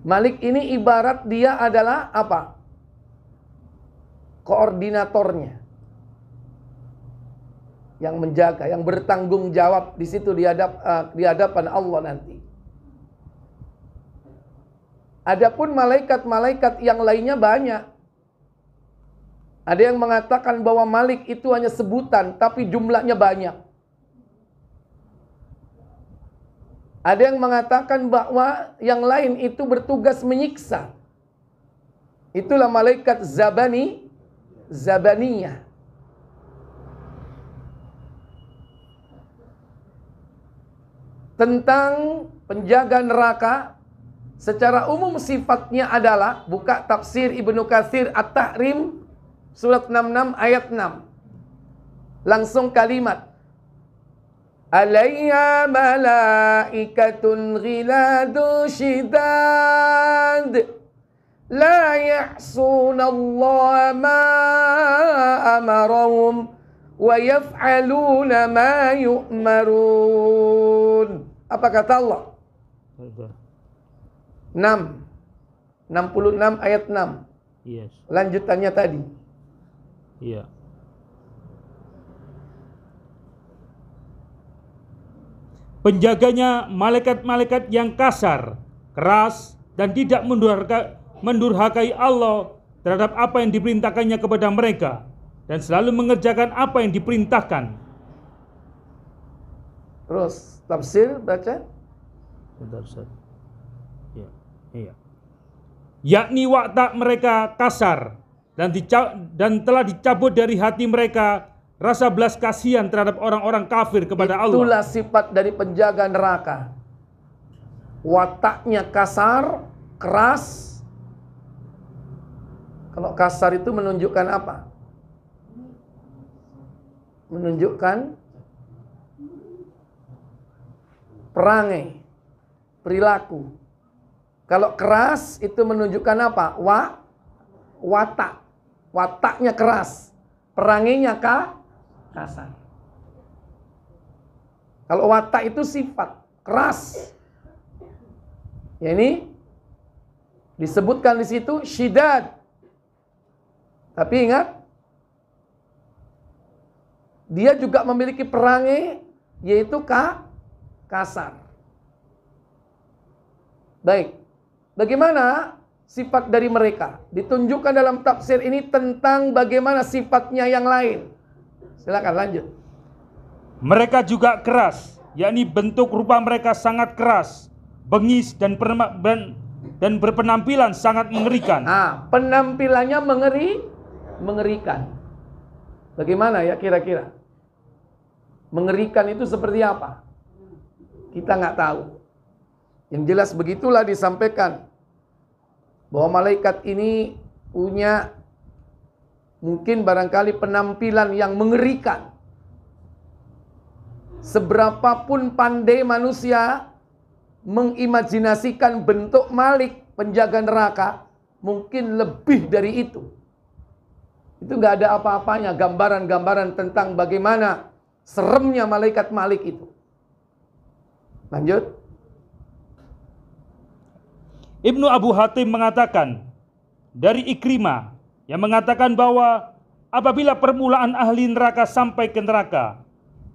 Malik ini ibarat dia adalah apa? Koordinatornya. Yang menjaga, yang bertanggung jawab di situ di hadapan Allah nanti. Adapun malaikat-malaikat yang lainnya banyak. Ada yang mengatakan bahwa Malik itu hanya sebutan, tapi jumlahnya banyak. Ada yang mengatakan bahwa yang lain itu bertugas menyiksa. Itulah malaikat Zabaniyah. Tentang penjaga neraka, secara umum sifatnya adalah, buka tafsir Ibnu Katsir At-Tahrim surat 66 ayat 6. Langsung kalimat Alayya malaikatun ghiladu shidad la ya'sunallaha ma amarahum wa yaf'aluna ma yu'marun. Apa kata Allah? 66 ayat 6. Yes. Lanjutannya tadi. Iya. Penjaganya malaikat-malaikat yang kasar, keras, dan tidak mendurhakai Allah terhadap apa yang diperintahkannya kepada mereka, dan selalu mengerjakan apa yang diperintahkan. Terus tafsir baca. Ya, iya. Yakni watak mereka kasar dan telah dicabut dari hati mereka rasa belas kasihan terhadap orang-orang kafir kepada Allah. Itulah sifat dari penjaga neraka. Wataknya kasar, keras. Kalau kasar itu menunjukkan apa? Menunjukkan perangai, perilaku. Kalau keras itu menunjukkan apa? Watak. Wataknya keras. Perangainya kasar. Kalau watak itu sifat keras. Ya ini disebutkan di situ syidad. Tapi ingat, dia juga memiliki perangai yaitu kasar. Baik. Bagaimana sifat dari mereka? Ditunjukkan dalam tafsir ini tentang bagaimana sifatnya yang lain. Silakan lanjut. Mereka juga keras, yakni bentuk rupa mereka sangat keras, bengis dan berpenampilan sangat mengerikan. Penampilannya mengerikan. Bagaimana ya kira-kira? Mengerikan itu seperti apa? Kita nggak tahu. Yang jelas begitulah disampaikan bahwa malaikat ini punya mungkin barangkali penampilan yang mengerikan. Seberapapun pandai manusia mengimajinasikan bentuk Malik penjaga neraka, mungkin lebih dari itu. Itu nggak ada apa-apanya gambaran-gambaran tentang bagaimana seremnya malaikat Malik itu. Lanjut. Ibnu Abu Hatim mengatakan dari Ikrimah yang mengatakan bahwa apabila permulaan ahli neraka sampai ke neraka,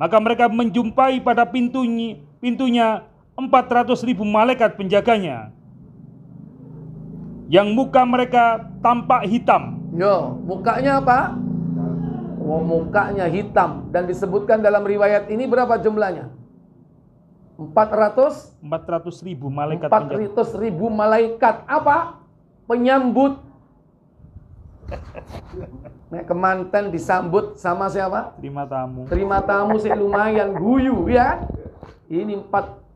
maka mereka menjumpai pada pintunya 400.000 malaikat penjaganya, yang muka mereka tampak hitam. Mukanya apa? Mukanya hitam. Dan disebutkan dalam riwayat ini berapa jumlahnya? 400.000 malaikat. 400.000 malaikat apa? Penyambut. Nek kemanten disambut sama siapa? Terima tamu. Terima tamu sih lumayan guyu ya. Ini 400.000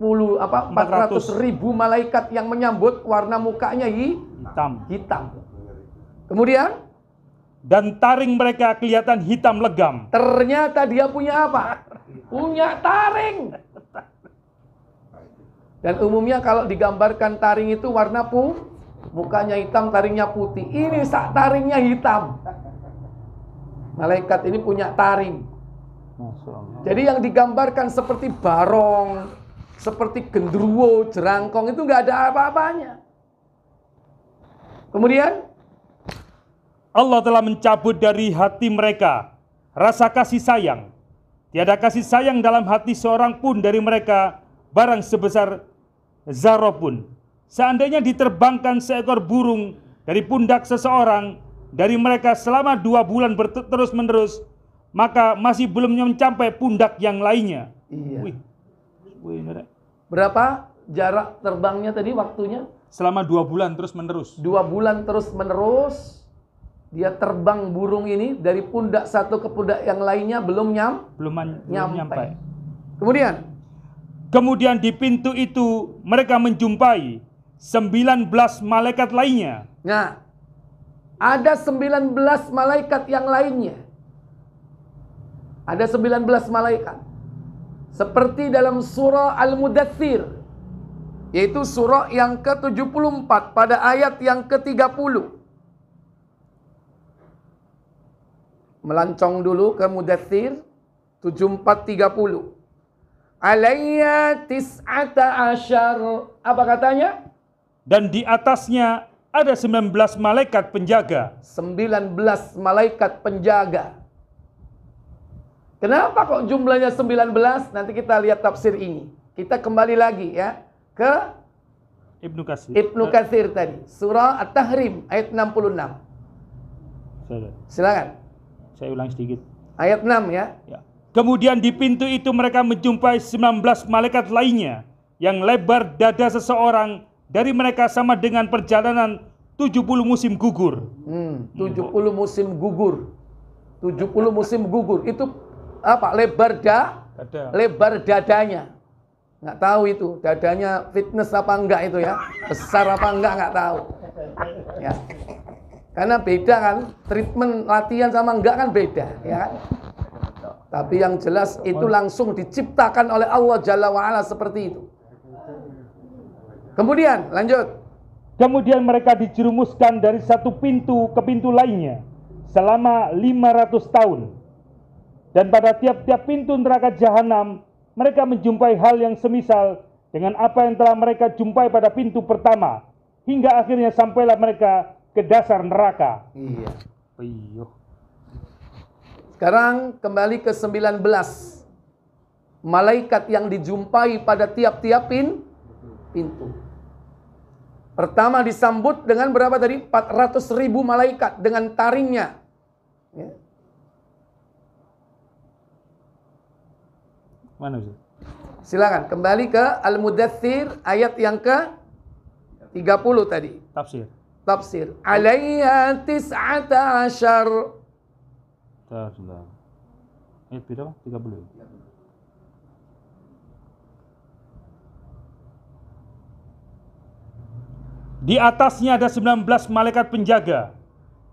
malaikat yang menyambut, warna mukanya hitam. Kemudian dan taring mereka kelihatan hitam legam. Ternyata dia punya apa? Punya taring. Dan umumnya kalau digambarkan taring itu warna mukanya hitam, taringnya putih. Ini taringnya hitam. Malaikat ini punya taring. Jadi yang digambarkan seperti barong, seperti gendruwo, jerangkong itu nggak ada apa-apanya. Kemudian Allah telah mencabut dari hati mereka rasa kasih sayang. Tiada kasih sayang dalam hati seorang pun dari mereka, barang sebesar zarah pun. Seandainya diterbangkan seekor burung dari pundak seseorang dari mereka selama 2 bulan terus-menerus, maka masih belum mencapai pundak yang lainnya. Iya. Berapa jarak terbangnya tadi waktunya? Selama 2 bulan terus-menerus. 2 bulan terus-menerus dia terbang burung ini dari pundak satu ke pundak yang lainnya belum nyampe. Kemudian di pintu itu mereka menjumpai 19 malaikat lainnya. Nah, ada 19 malaikat yang lainnya. Ada 19 malaikat. Seperti dalam surah Al-Mudaththir, yaitu surah yang ke-74 pada ayat yang ke-30. Melancong dulu ke Mudaththir 74:30. Alayya tis'ata asyar. Apa katanya? Dan di atasnya ada 19 malaikat penjaga. 19 malaikat penjaga. Kenapa kok jumlahnya 19? Nanti kita lihat tafsir ini. Kita kembali lagi ya ke Ibnu Katsir tadi. Surah At-Tahrim ayat 66. Silakan. Saya ulang sedikit. Ayat 6 ya. Kemudian di pintu itu mereka menjumpai 19 malaikat lainnya yang lebar dada seseorang dari mereka sama dengan perjalanan 70 musim gugur. 70 musim gugur. 70 musim gugur. Itu apa? Lebar dadanya. Nggak tahu itu. Dadanya fitness apa enggak itu ya. Besar apa enggak nggak tahu. Ya. Karena beda kan. Treatment latihan sama enggak kan beda. Ya kan? Tapi yang jelas itu langsung diciptakan oleh Allah Jalla wa'ala seperti itu. Kemudian lanjut. Kemudian mereka dijerumuskan dari satu pintu ke pintu lainnya selama 500 tahun. Dan pada tiap-tiap pintu neraka jahanam mereka menjumpai hal yang semisal dengan apa yang telah mereka jumpai pada pintu pertama, hingga akhirnya sampailah mereka ke dasar neraka. Iya. Iya. Sekarang kembali ke 19 malaikat yang dijumpai pada tiap-tiap pintu. Pertama disambut dengan berapa tadi? 400.000 malaikat dengan taringnya. Ya. Mana itu? Silakan kembali ke Al-Mudaththir ayat yang ke 30 tadi. Tafsir. Alaiha tis'ata asyar. Ayat berapa? 30. Di atasnya ada 19 malaikat penjaga,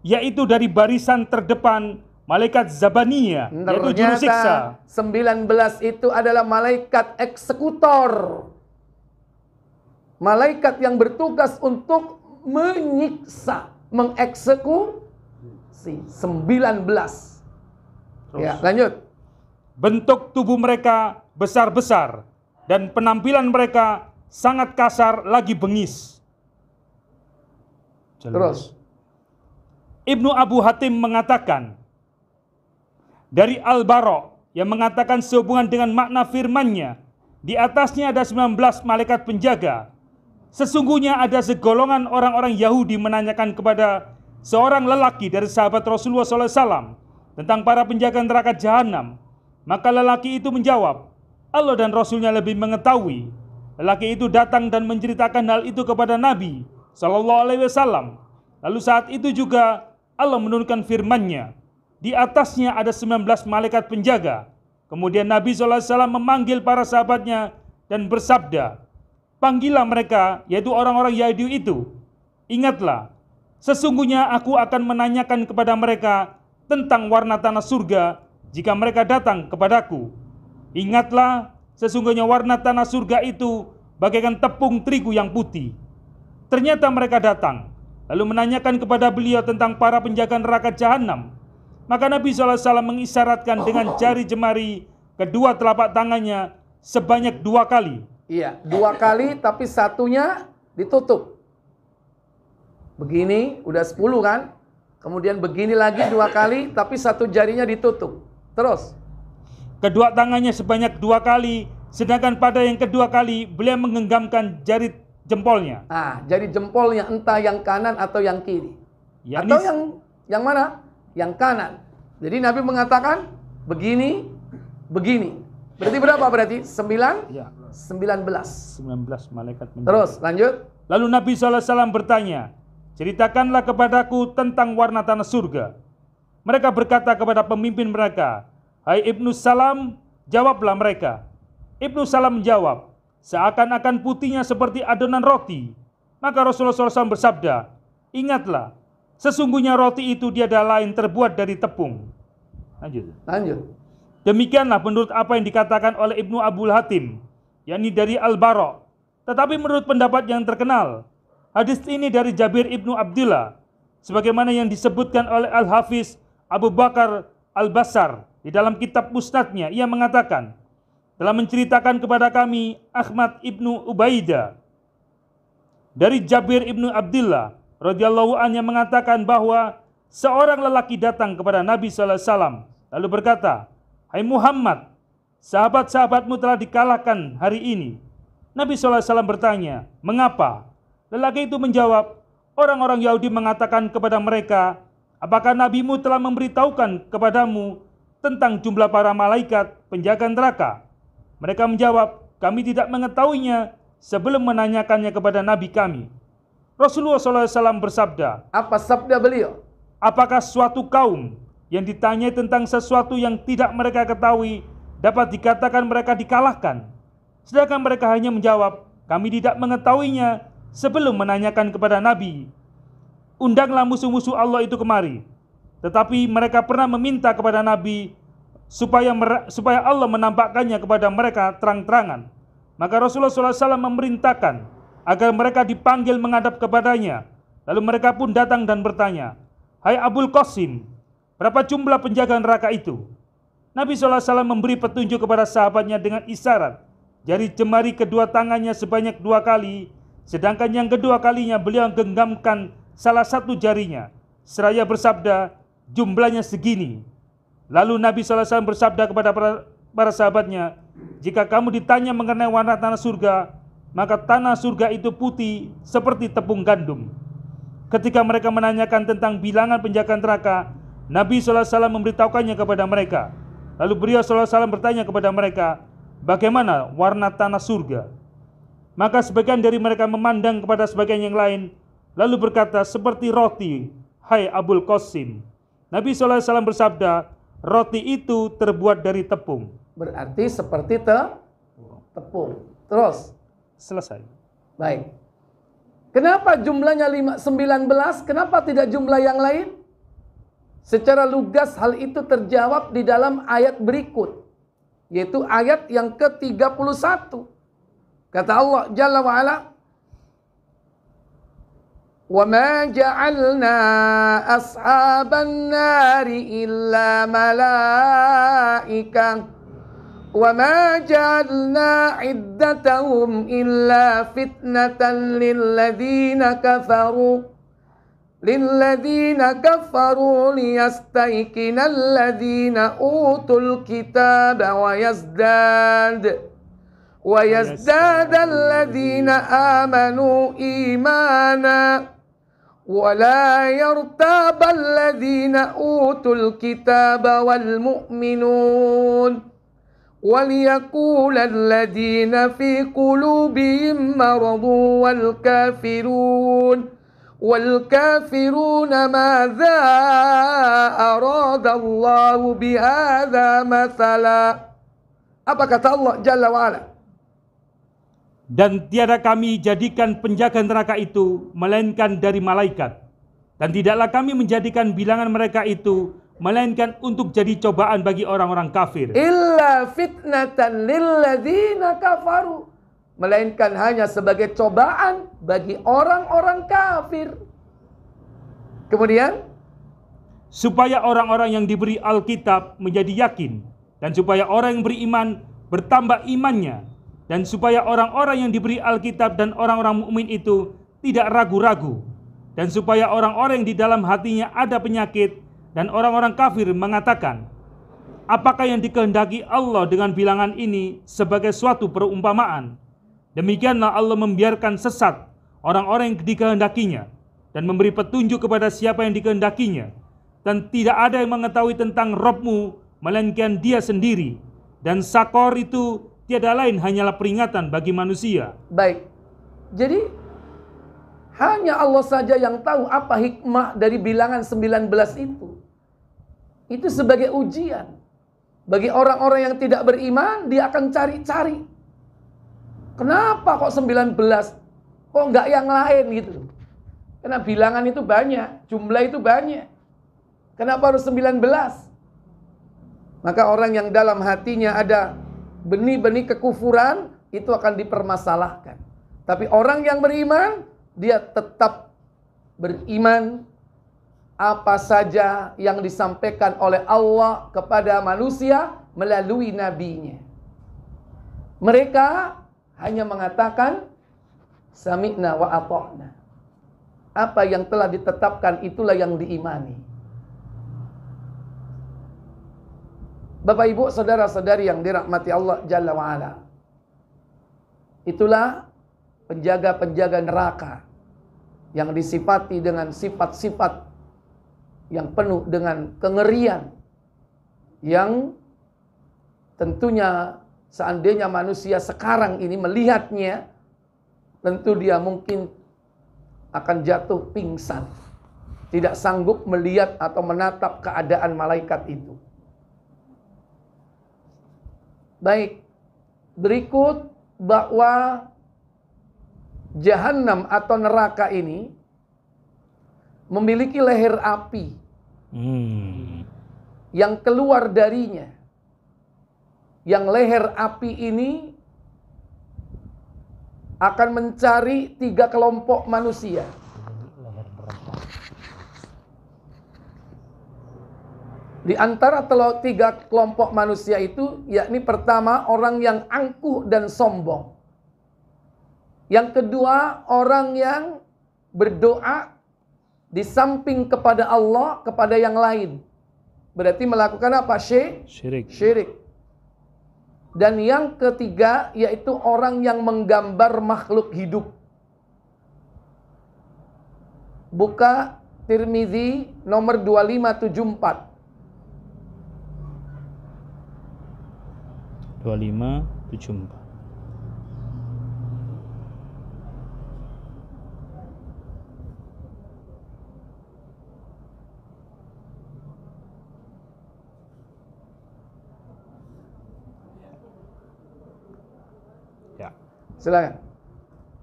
yaitu dari barisan terdepan malaikat Zabaniyah, yaitu juru siksa. 19 itu adalah malaikat eksekutor. Malaikat yang bertugas untuk menyiksa, mengeksekusi. 19. Ya, lanjut. Bentuk tubuh mereka besar-besar dan penampilan mereka sangat kasar lagi bengis. Terus. Ibnu Abu Hatim mengatakan dari Al-Bara yang mengatakan sehubungan dengan makna firman-Nya, di atasnya ada 19 malaikat penjaga. Sesungguhnya ada segolongan orang-orang Yahudi menanyakan kepada seorang lelaki dari sahabat Rasulullah SAW tentang para penjaga neraka jahanam. Maka lelaki itu menjawab, Allah dan Rasulnya lebih mengetahui. Lelaki itu datang dan menceritakan hal itu kepada Nabi SAW. Lalu saat itu juga Allah menurunkan firman-Nya, di atasnya ada 19 malaikat penjaga. Kemudian Nabi SAW memanggil para sahabatnya dan bersabda, panggillah mereka, yaitu orang-orang Yahudi itu. Ingatlah, sesungguhnya aku akan menanyakan kepada mereka tentang warna tanah surga jika mereka datang kepadaku. Ingatlah, sesungguhnya warna tanah surga itu bagaikan tepung terigu yang putih. Ternyata mereka datang, lalu menanyakan kepada beliau tentang para penjaga neraka jahanam. Maka Nabi SAW mengisyaratkan dengan jari jemari kedua telapak tangannya sebanyak 2 kali. Iya, 2 kali tapi satunya ditutup. Begini, udah 10 kan? Kemudian begini lagi 2 kali, tapi satu jarinya ditutup. Terus. Kedua tangannya sebanyak 2 kali, sedangkan pada yang kedua kali beliau menggenggamkan jari jempolnya. Jari jempolnya entah yang kanan atau yang kiri. Yakni, atau yang mana? Yang kanan. Jadi Nabi mengatakan begini, begini. Berarti berapa berarti? 19 malaikat penjaga. Terus lanjut. Lalu Nabi SAW bertanya, ceritakanlah kepadaku tentang warna tanah surga. Mereka berkata kepada pemimpin mereka, hai Ibnu Salam, jawablah mereka. Ibnu Salam menjawab, seakan-akan putihnya seperti adonan roti. Maka Rasulullah SAW bersabda, ingatlah, sesungguhnya roti itu tiada lain terbuat dari tepung. Lanjut. Demikianlah menurut apa yang dikatakan oleh Ibnu Abu Hatim, yakni dari Al-Bara. Tetapi menurut pendapat yang terkenal, hadis ini dari Jabir Ibnu Abdullah, sebagaimana yang disebutkan oleh Al-Hafiz Abu Bakar Al-Bassar di dalam kitab Musnadnya. Ia mengatakan, telah menceritakan kepada kami Ahmad Ibnu Ubaidah dari Jabir Ibnu Abdullah radhiyallahu anhu mengatakan bahwa seorang lelaki datang kepada Nabi SAW lalu berkata, hai Muhammad, sahabat-sahabatmu telah dikalahkan hari ini. Nabi SAW bertanya, mengapa? Lelaki itu menjawab, orang-orang Yahudi mengatakan kepada mereka, apakah nabimu telah memberitahukan kepadamu tentang jumlah para malaikat penjaga neraka? Mereka menjawab, kami tidak mengetahuinya sebelum menanyakannya kepada Nabi kami. Rasulullah SAW bersabda, Apa sabda beliau? apakah suatu kaum yang ditanyai tentang sesuatu yang tidak mereka ketahui dapat dikatakan mereka dikalahkan? Sedangkan mereka hanya menjawab, kami tidak mengetahuinya sebelum menanyakan kepada Nabi. Undanglah musuh-musuh Allah itu kemari. Tetapi mereka pernah meminta kepada Nabi supaya Allah menampakkannya kepada mereka terang-terangan. Maka Rasulullah SAW memerintahkan agar mereka dipanggil menghadap kepadanya. Lalu mereka pun datang dan bertanya, hai Abul Qasim, berapa jumlah penjaga neraka itu? Nabi SAW memberi petunjuk kepada sahabatnya dengan isyarat jari jemari kedua tangannya sebanyak 2 kali, sedangkan yang kedua kalinya beliau genggamkan salah satu jarinya, seraya bersabda, jumlahnya segini. Lalu Nabi SAW bersabda kepada para sahabatnya, jika kamu ditanya mengenai warna tanah surga, maka tanah surga itu putih seperti tepung gandum. Ketika mereka menanyakan tentang bilangan penjaga neraka, Nabi SAW memberitahukannya kepada mereka. Lalu beliau SAW bertanya kepada mereka, bagaimana warna tanah surga? Maka sebagian dari mereka memandang kepada sebagian yang lain, lalu berkata, seperti roti, hai Abul Qasim. Nabi SAW bersabda, roti itu terbuat dari tepung. Berarti seperti tepung. Terus? Selesai. Baik. Kenapa jumlahnya 19? Kenapa tidak jumlah yang lain? Secara lugas hal itu terjawab di dalam ayat berikut, yaitu ayat yang ke-31. Kata Allah Jalla wa'ala, وَمَا جَعَلْنَا أَصْحَابَ النَّارِ إِلَّا مَلَائِكَةً وَمَا جَعَلْنَا عِدَّتَهُمْ إِلَّا فِتْنَةً لِلَّذِينَ كَفَرُوا لِيَسْتَيْقِنَ الَّذِينَ أُوتُوا الْكِتَابَ وَيَزْدَادَ الَّذِينَ آمَنُوا إِيمَانًا وَلَا يَرْتَابَ الَّذِينَ أُوتُوا الْكِتَابَ وَالْمُؤْمِنُونَ وَلِيَقُولَ الَّذِينَ فِي قُلُوبِهِم مَّرَضٌ وَالْكَافِرُونَ مَاذَا أَرَادَ اللَّهُ بِهَذَا مَثَلًا. Apa kata Allah Jalla wa'ala? Dan tiada kami jadikan penjaga neraka itu melainkan dari malaikat, dan tidaklah kami menjadikan bilangan mereka itu melainkan untuk jadi cobaan bagi orang-orang kafir. Illa fitnatan lilladzina kafaru, melainkan hanya sebagai cobaan bagi orang-orang kafir. Kemudian, supaya orang-orang yang diberi Alkitab menjadi yakin, dan supaya orang yang beriman bertambah imannya, dan supaya orang-orang yang diberi Alkitab dan orang-orang mukmin itu tidak ragu-ragu, dan supaya orang-orang yang di dalam hatinya ada penyakit dan orang-orang kafir mengatakan, apakah yang dikehendaki Allah dengan bilangan ini sebagai suatu perumpamaan? Demikianlah Allah membiarkan sesat orang-orang yang dikehendakinya dan memberi petunjuk kepada siapa yang dikehendakinya, dan tidak ada yang mengetahui tentang Rabb-Mu melainkan Dia sendiri, dan Sakor itu tiada lain hanyalah peringatan bagi manusia. Baik, jadi hanya Allah saja yang tahu apa hikmah dari bilangan 19 itu. Itu sebagai ujian. Bagi orang-orang yang tidak beriman, dia akan cari-cari. Kenapa kok 19? Kok enggak yang lain gitu? Karena bilangan itu banyak, jumlah itu banyak. Kenapa harus 19? Maka orang yang dalam hatinya ada benih-benih kekufuran, itu akan dipermasalahkan. Tapi orang yang beriman, dia tetap beriman apa saja yang disampaikan oleh Allah kepada manusia melalui nabinya. Mereka hanya mengatakan sami'na wa ata'na. Apa yang telah ditetapkan itulah yang diimani. Bapak Ibu, saudara-saudari yang dirahmati Allah Jalla wa'ala, itulah penjaga-penjaga neraka yang disifati dengan sifat-sifat yang penuh dengan kengerian. yang tentunya seandainya manusia sekarang ini melihatnya, tentu dia mungkin akan jatuh pingsan, tidak sanggup melihat atau menatap keadaan malaikat itu. Baik, berikut bahwa Jahannam atau neraka ini memiliki leher api yang keluar darinya. Yang leher api ini akan mencari 3 kelompok manusia. Di antara 3 kelompok manusia itu, yakni pertama orang yang angkuh dan sombong. Yang kedua orang yang berdoa di samping kepada Allah kepada yang lain. Berarti melakukan apa? Syirik. Dan yang ketiga yaitu orang yang menggambar makhluk hidup. Buka Tirmizi nomor 2574. 2574. Ya. Silakan.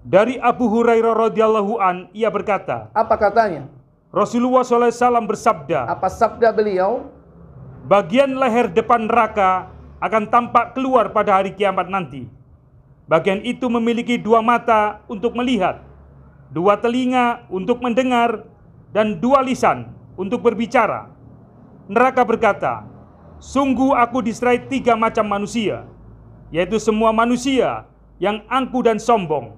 Dari Abu Hurairah radhiyallahu an, ia berkata, apa katanya? Rasulullah SAW bersabda, apa sabda beliau? Bagian leher depan neraka akan tampak keluar pada hari kiamat nanti. Bagian itu memiliki 2 mata untuk melihat, 2 telinga untuk mendengar, dan 2 lisan untuk berbicara. Neraka berkata, sungguh aku diserai 3 macam manusia, yaitu semua manusia yang angkuh dan sombong,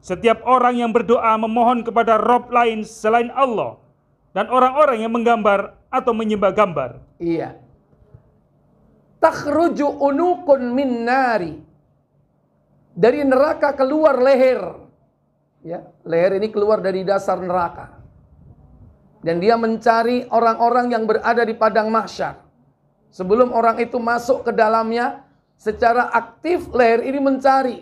setiap orang yang berdoa memohon kepada Rob lain selain Allah, dan orang-orang yang menggambar atau menyembah gambar. Iya. Takhruju unukun min nari. Dari neraka keluar leher. Ya, leher ini keluar dari dasar neraka. Dan dia mencari orang-orang yang berada di padang mahsyar. Sebelum orang itu masuk ke dalamnya, secara aktif leher ini mencari.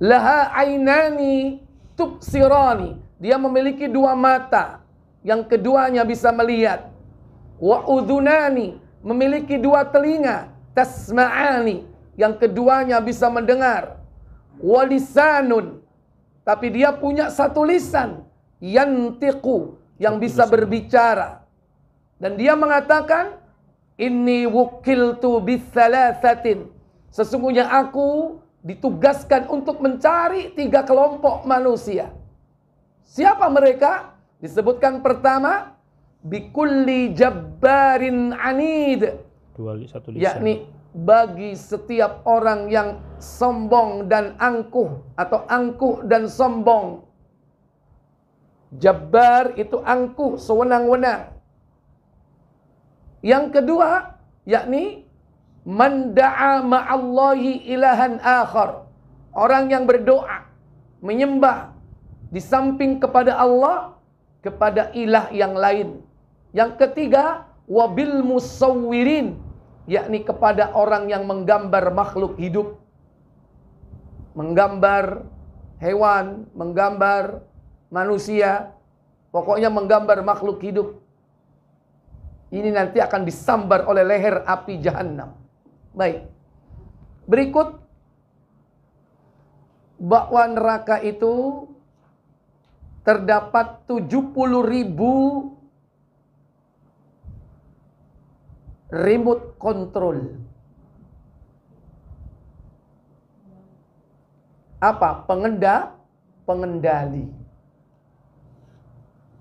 Laha ainani tubsirani. Dia memiliki 2 mata, yang keduanya bisa melihat. Wa udhunani, memiliki 2 telinga, tasma'ani, yang keduanya bisa mendengar. Walisanun, tapi dia punya 1 lisan, yantiqu, yang bisa berbicara. Dan dia mengatakan, inni wukiltu bithalathatin, sesungguhnya aku ditugaskan untuk mencari 3 kelompok manusia. Siapa mereka? Disebutkan pertama, bikulli jabbarin anid, 1 lisan. yakni bagi setiap orang yang sombong dan angkuh, atau angkuh dan sombong. Jabbar itu angkuh, sewenang-wenang. Yang kedua, yakni man da'a ma'allahi ilahan akhar, orang yang berdoa menyembah di samping kepada Allah kepada ilah yang lain. Yang ketiga, wabil musawwirin, yakni kepada orang yang menggambar makhluk hidup, menggambar hewan, menggambar manusia, pokoknya menggambar makhluk hidup. Ini nanti akan disambar oleh leher api Jahannam. Baik. Berikut bahwa neraka itu terdapat 70.000 remote control. Apa? Pengendali.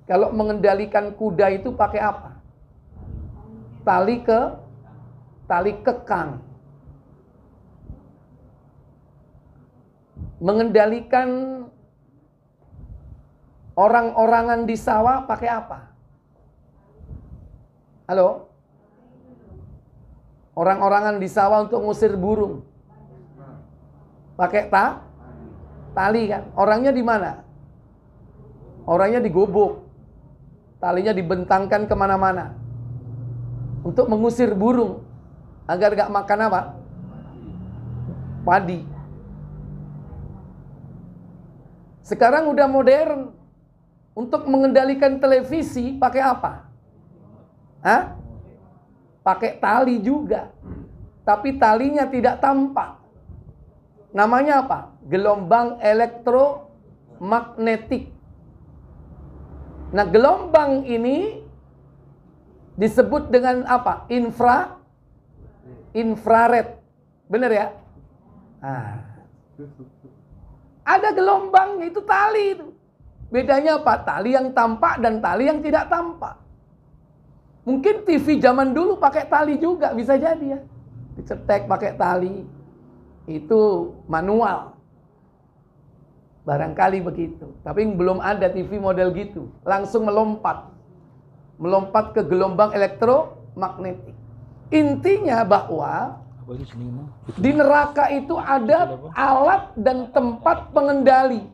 Kalau mengendalikan kuda itu pakai apa? Tali kekang. Mengendalikan orang-orangan di sawah pakai apa? Halo? Orang-orangan di sawah untuk ngusir burung. Pakai tali kan? Orangnya di mana? Orangnya digobok. Talinya dibentangkan kemana-mana. untuk mengusir burung agar gak makan apa? Padi. Sekarang udah modern. Untuk mengendalikan televisi pakai apa? Hah? Pakai tali juga. Tapi talinya tidak tampak. Namanya apa? Gelombang elektromagnetik. Nah, gelombang ini disebut dengan apa? Infrared. Benar ya? Ada gelombang, itu tali itu. Bedanya apa? Tali yang tampak dan tali yang tidak tampak. Mungkin TV zaman dulu pakai tali juga, bisa jadi ya. Dicetek pakai tali. Itu manual. Barangkali begitu. Tapi belum ada TV model gitu. Langsung melompat. Melompat ke gelombang elektromagnetik. Intinya bahwa di neraka itu ada alat dan tempat pengendali.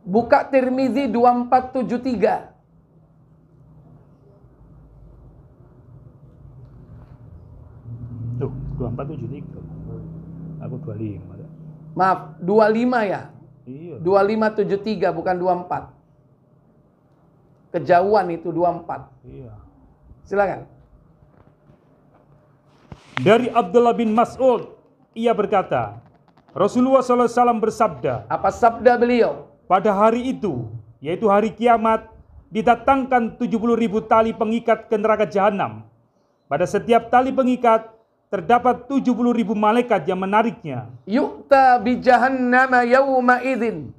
Buka Tirmizi 2473. Tuh, 2473. Aku 25. Maaf, 25 ya? Iya. 2573 bukan 24. Kejauhan itu 24. Iya. Silakan. Dari Abdullah bin Mas'ud, ia berkata, Rasulullah SAW bersabda, Apa sabda beliau? pada hari itu, yaitu hari kiamat, didatangkan 70.000 tali pengikat ke neraka jahanam. Pada setiap tali pengikat, terdapat 70.000 malaikat yang menariknya. Yu'ta bi jahannama yawma idzin.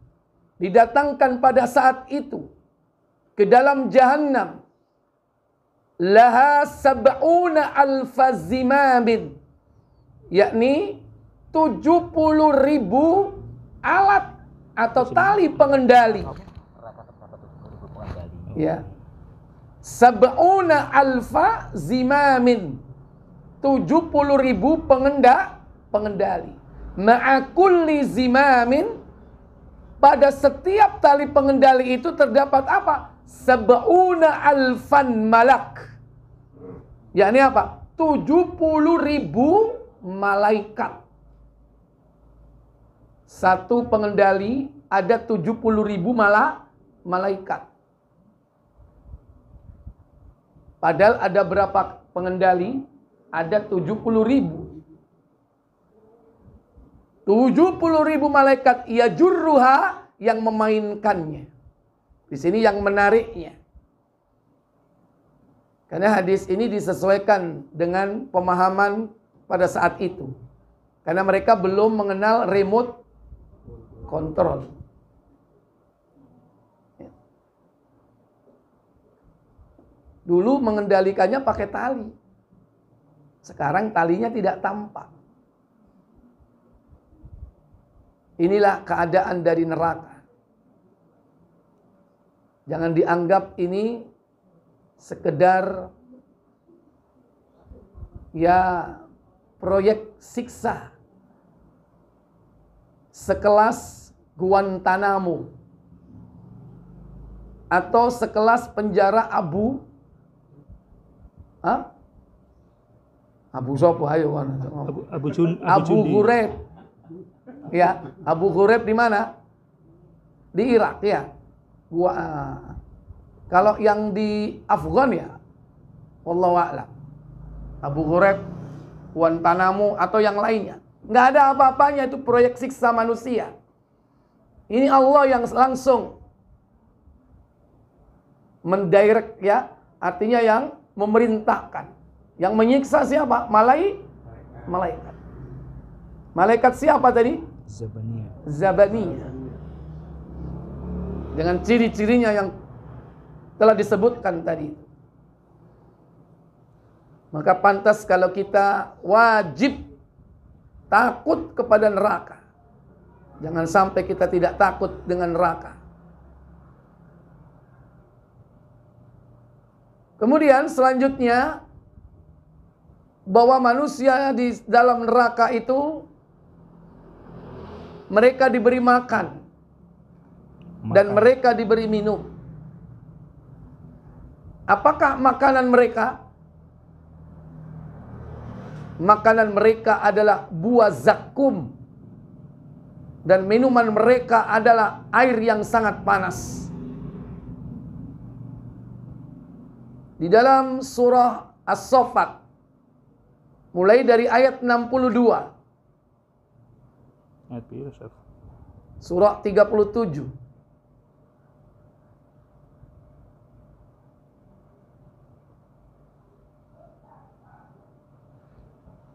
Didatangkan pada saat itu ke dalam jahannam. Laha sab'una alfa zimamin. Yakni 70.000 alat atau tali pengendali. Ya. Sab'una alfa zimamin. 70.000 pengendali. Ma'akulli zimamin. Pada setiap tali pengendali itu terdapat apa? Sab'una alfan malak. Yakni apa? 70.000 malaikat. Satu pengendali ada 70.000 malaikat. Padahal ada berapa pengendali? Ada 70.000. 70.000 malaikat ia jurruha yang memainkannya. Di sini yang menariknya. Karena hadis ini disesuaikan dengan pemahaman pada saat itu. Karena mereka belum mengenal remote control. Dulu mengendalikannya pakai tali. Sekarang talinya tidak tampak. Inilah keadaan dari neraka. Jangan dianggap ini sekedar ya proyek siksa. Sekelas Guantanamo. Atau sekelas penjara Abu Sopo ayo Abu Ghuraib. Ya, Abu Ghuraib di mana? Di Irak ya. Kalau yang di Afgan ya, wallahu a'lam. Abu Ghuraib, Guantanamo atau yang lainnya. Nggak ada apa-apanya, itu proyek siksa manusia. Ini Allah yang langsung mendirect ya, artinya yang memerintahkan. Yang menyiksa siapa? Malaikat. Malaikat siapa tadi? Zabaniyah. Dengan ciri-cirinya yang telah disebutkan tadi. Maka pantas kalau kita wajib takut kepada neraka. Jangan sampai kita tidak takut dengan neraka. Kemudian selanjutnya, bahwa manusia di dalam neraka itu mereka diberi makan dan mereka diberi minum. Apakah makanan mereka? Makanan mereka adalah buah zakum. Dan minuman mereka adalah air yang sangat panas. Di dalam surah As-Saffat, mulai dari ayat 62. Ayat berapa, Ustaz? Surah 37.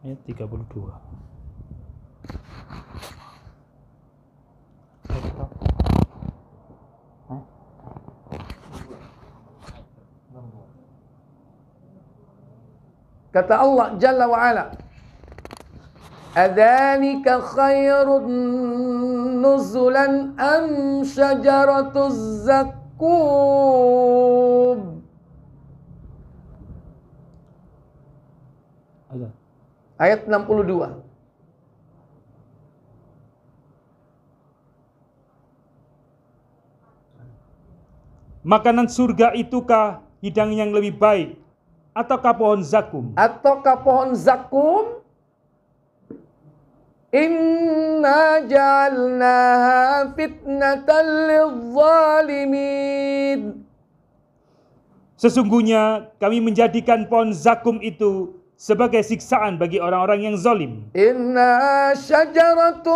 Ayat 32. Kata Allah Jalla wa'ala, Adzanika khairun nuzulan am syajaratuz zakum. Ayat 62. Makanan surga itukah hidang yang lebih baik, ataukah pohon zakum? Ataukah pohon zakum? Inna ja'alnaha fitnatan lizzalimin. Sesungguhnya kami menjadikan pohon zakum itu sebagai siksaan bagi orang-orang yang zalim. Inna syajaratu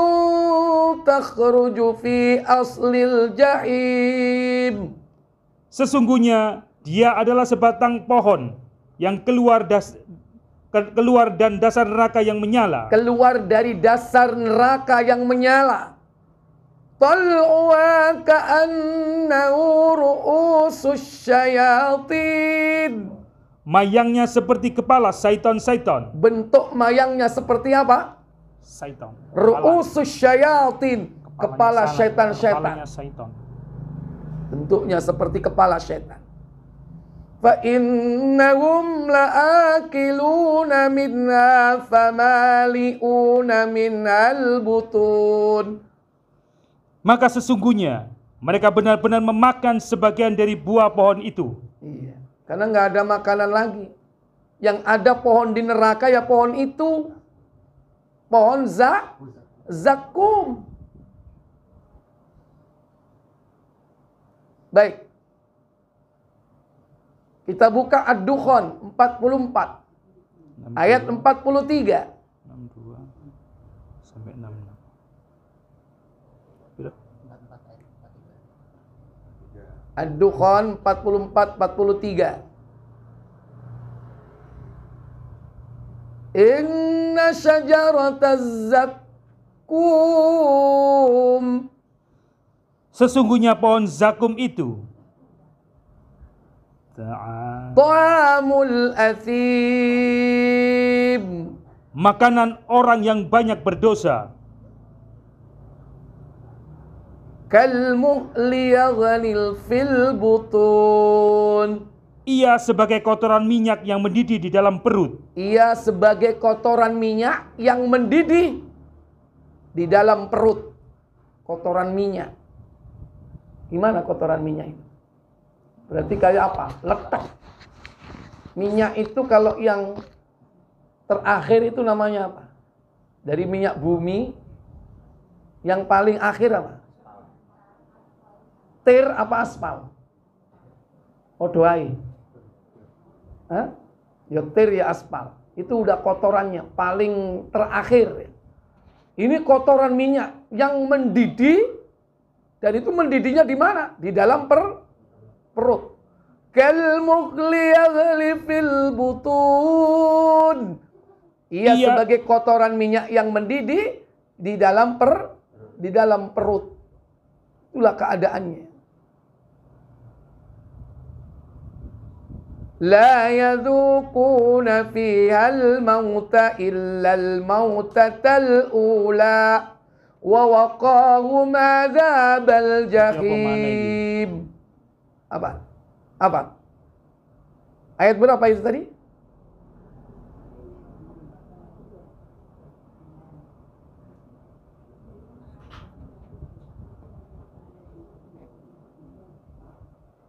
takhruju fi aslil jahim. Sesungguhnya dia adalah sebatang pohon yang keluar dan dasar neraka yang menyala. Keluar dari dasar neraka yang menyala. Tal'uha ka'annahu ru'usus syayatin. Mayangnya seperti kepala syaitan-syaitan. Bentuk mayangnya seperti apa? Syaitan. Ru'usus syayatin. Kepala syaitan-syaitan. Bentuknya seperti kepala syaitan. Fa innahum la'akiluna minha famali'una minhal butun. Maka sesungguhnya mereka benar-benar memakan sebagian dari buah pohon itu. Iya, karena nggak ada makanan lagi. Yang ada pohon di neraka ya pohon itu. Pohon zakum. Baik. Kita buka Ad-Dukhan 44. Ayat 43. 62 sampai 66. Ad-Dukhan 44-43. Inna syajarataz zakum. Sesungguhnya pohon zakum itu Ta'amul athim. makanan orang yang banyak berdosa. Kalmuhli yaghlil fil butun. Ia sebagai kotoran minyak yang mendidih di dalam perut. Ia sebagai kotoran minyak yang mendidih di dalam perut. Kotoran minyak. Gimana kotoran minyak itu? Berarti kayak apa? Letak. Minyak itu kalau yang terakhir itu namanya apa? Dari minyak bumi yang paling akhir apa? Tir apa aspal? Odoai. Hah? Ya tir ya aspal. Itu udah kotorannya paling terakhir. Ini kotoran minyak yang mendidih. Dan itu mendidihnya di mana? Di dalam perut. Kalmuhli yaghli fil butun. Ia sebagai kotoran minyak yang mendidih di dalam perut. Itulah keadaannya. La yadhuquna fiha al-mauta illa al-mautatal ula. Wa waqahum adzabal jahim. Apa? Ayat berapa itu tadi?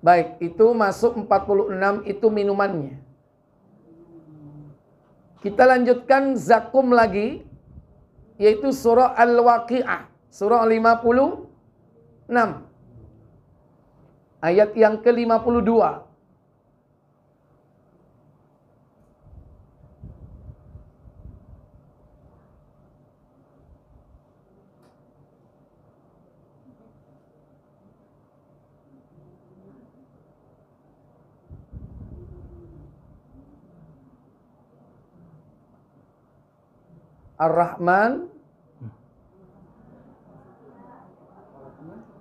Baik, itu masuk 46, itu minumannya. Kita lanjutkan zakum lagi, yaitu surah Al-Waqi'ah, surah 56, ayat yang ke-52. Ar-Rahman,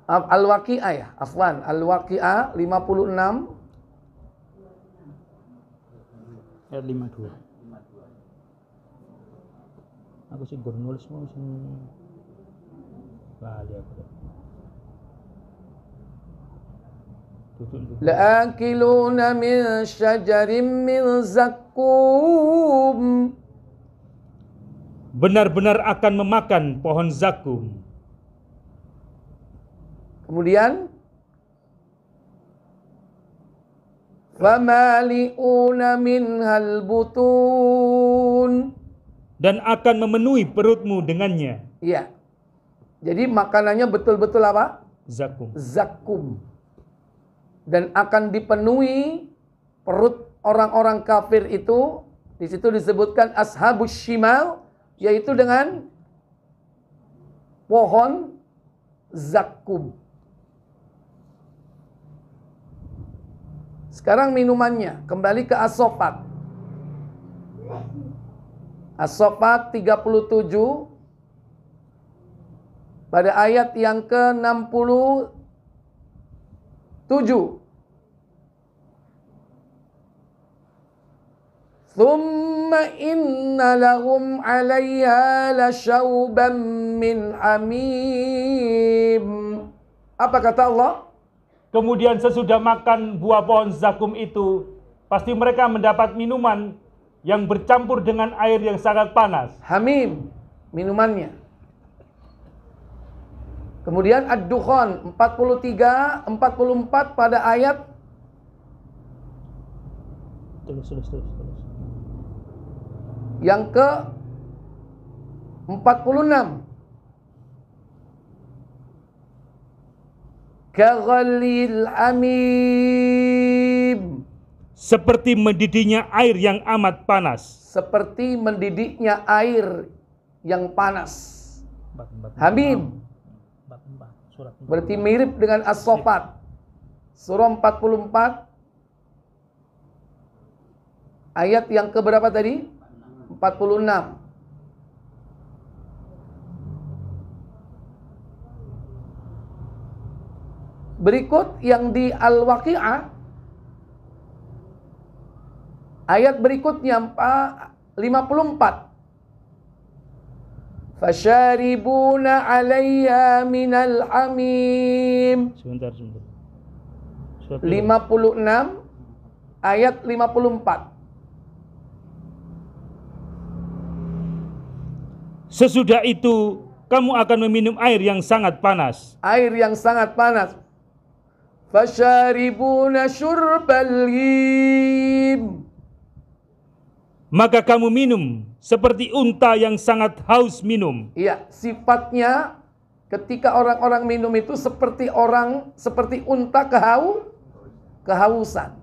Al-Waqi'ah ya, afwan, Al-Waqi'ah 56 ayat 52. Aku sih gur nulis mau sing lali aku. La'akiluna min syajarin min zakkum. Benar-benar akan memakan pohon zakum. Kemudian famali'una minhal butun, dan akan memenuhi perutmu dengannya. iya. Jadi makanannya betul-betul apa? Zakum. Zakum. Dan akan dipenuhi perut orang-orang kafir itu. Di situ disebutkan ashabus shimal, yaitu dengan pohon zakum. Sekarang minumannya, kembali ke As-Saffat. As-Saffat 37 pada ayat yang ke-67. Thumma inna lahum 'alayha lasyauban min hamim. Apa kata Allah? Kemudian sesudah makan buah pohon zakum itu, pasti mereka mendapat minuman yang bercampur dengan air yang sangat panas. Hamim, minumannya. Kemudian Ad-Dukhan 43, 44 pada ayat Terus. yang ke 46. Kaghalil amim, Seperti mendidihnya air yang amat panas. seperti mendidihnya air yang panas. Hamim berarti mirip dengan As-Saffat. Surah 44 ayat yang keberapa tadi? 46. Berikut yang di Al-Waqi'ah, ayat berikutnya 54. Fasyaribuna 'alayha minal hamim. Sebentar. 56 ayat 54. Sesudah itu kamu akan meminum air yang sangat panas. Air yang sangat panas. Fasyaribuna syurbal him. Maka kamu minum seperti unta yang sangat haus minum. Iya, sifatnya ketika orang-orang minum itu seperti unta kehausan.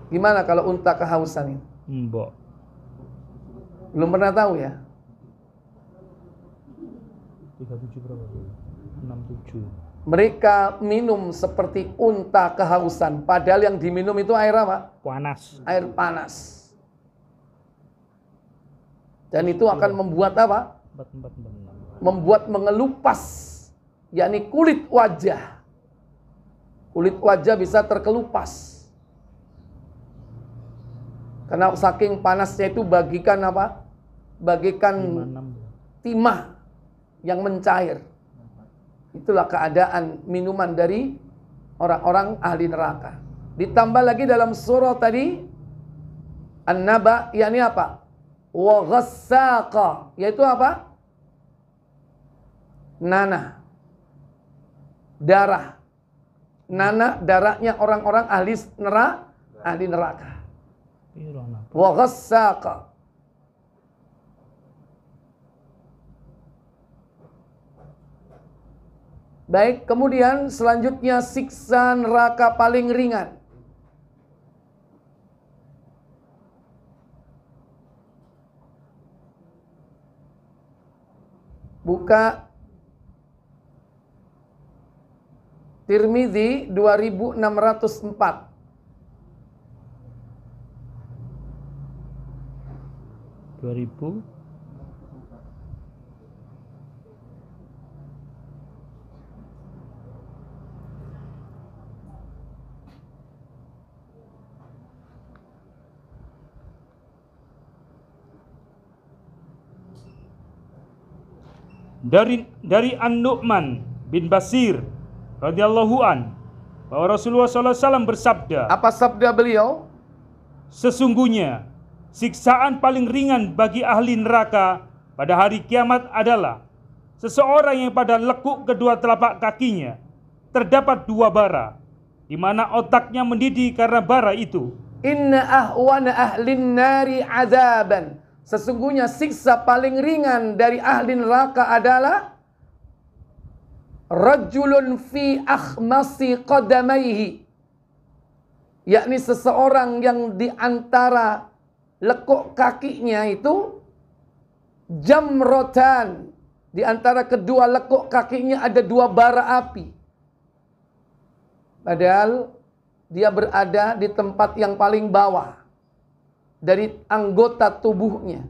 Gimana kalau unta kehausan ini? Mbok. Belum pernah tahu ya? 37 berapa? 67. Mereka minum seperti unta kehausan. Padahal yang diminum itu air apa? Panas. Air panas. Dan itu akan membuat apa? Membuat mengelupas, yakni kulit wajah. Kulit wajah bisa terkelupas. Karena saking panasnya itu bagikan apa? Bagikan timah yang mencair. Itulah keadaan minuman dari orang-orang ahli neraka. Ditambah lagi dalam surah tadi An-Naba, yakni apa? Wa ghassaqa, yaitu apa? Nanah, darah. nanah darahnya orang-orang ahli neraka. Wa ghassaqa. Baik, kemudian selanjutnya siksa neraka paling ringan. Buka Tirmidzi 2604. Dari An-Nu'man bin Bashir radhiyallahu an bahwa Rasulullah SAW bersabda, Apa sabda beliau? sesungguhnya siksaan paling ringan bagi ahli neraka pada hari kiamat adalah seseorang yang pada lekuk kedua telapak kakinya terdapat 2 bara, di mana otaknya mendidih karena bara itu. Inna ahwana ahlin nari azaban. Sesungguhnya siksa paling ringan dari ahli neraka adalah rajulun fi akhmasi qadamaihi, yakni seseorang yang di antara lekuk kakinya itu jamrotan, di antara kedua lekuk kakinya ada 2 bara api. Padahal dia berada di tempat yang paling bawah dari anggota tubuhnya.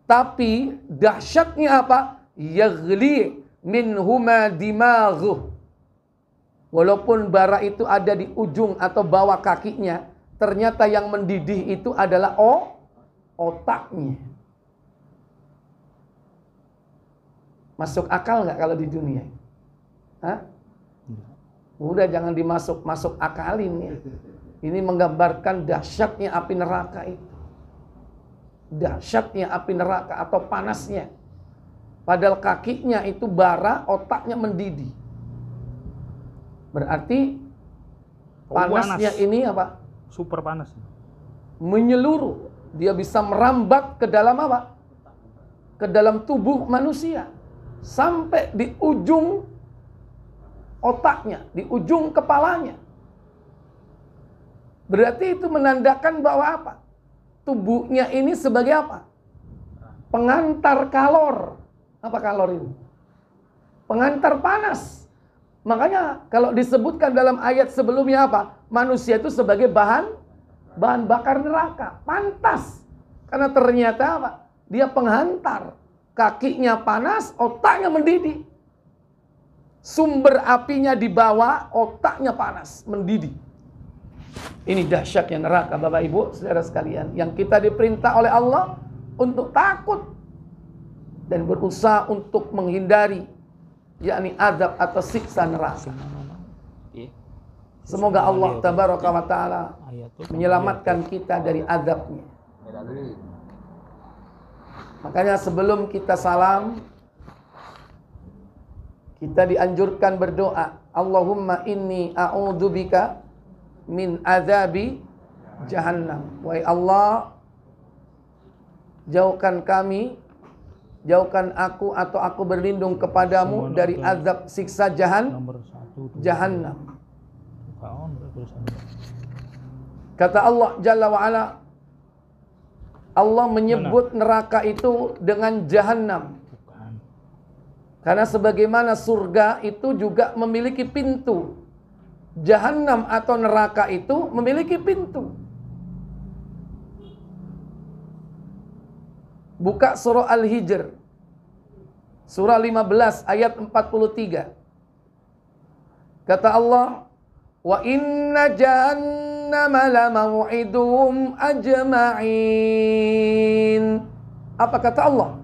Tapi dahsyatnya apa? Yaghli minhuma dimaghuh. Walaupun bara itu ada di ujung atau bawah kakinya, ternyata yang mendidih itu adalah otaknya. Masuk akal nggak kalau di dunia? Hah? Udah jangan masuk akalin ya. Ini menggambarkan dahsyatnya api neraka itu. Dahsyatnya api neraka atau panasnya. Padahal kakinya itu bara, otaknya mendidih. Berarti panasnya ini apa? Super panas. Menyeluruh. Dia bisa merambat ke dalam apa? Ke dalam tubuh manusia. Sampai di ujung otaknya, di ujung kepalanya. Berarti itu menandakan bahwa apa? Tubuhnya ini sebagai apa? Pengantar kalor. Apa kalor itu? Pengantar panas. Makanya kalau disebutkan dalam ayat sebelumnya apa? Manusia itu sebagai bahan bakar neraka. Pantas. Karena ternyata apa? Dia penghantar. Kakinya panas, otaknya mendidih. Sumber apinya di bawah, otaknya panas, mendidih. Ini dahsyatnya neraka, Bapak Ibu, saudara sekalian, yang kita diperintah oleh Allah untuk takut dan berusaha untuk menghindari, yakni azab atau siksa neraka. Semoga Allah tabaraka wa ta'ala menyelamatkan kita dari azabnya. Makanya sebelum kita salam, kita dianjurkan berdoa, Allahumma inni a'udzubika min azabi jahannam. Wahai Allah, jauhkan kami, jauhkan aku atau aku berlindung kepadamu dari azab siksa jahannam. Kata Allah Jalla wa'ala, Allah menyebut neraka itu dengan jahannam. Karena sebagaimana surga itu juga memiliki pintu, Jahannam atau neraka itu memiliki pintu. Buka surah Al-Hijr, surah 15 ayat 43. Kata Allah, wa inna jahannama lamau'iduhum ajma'in. Apa kata Allah?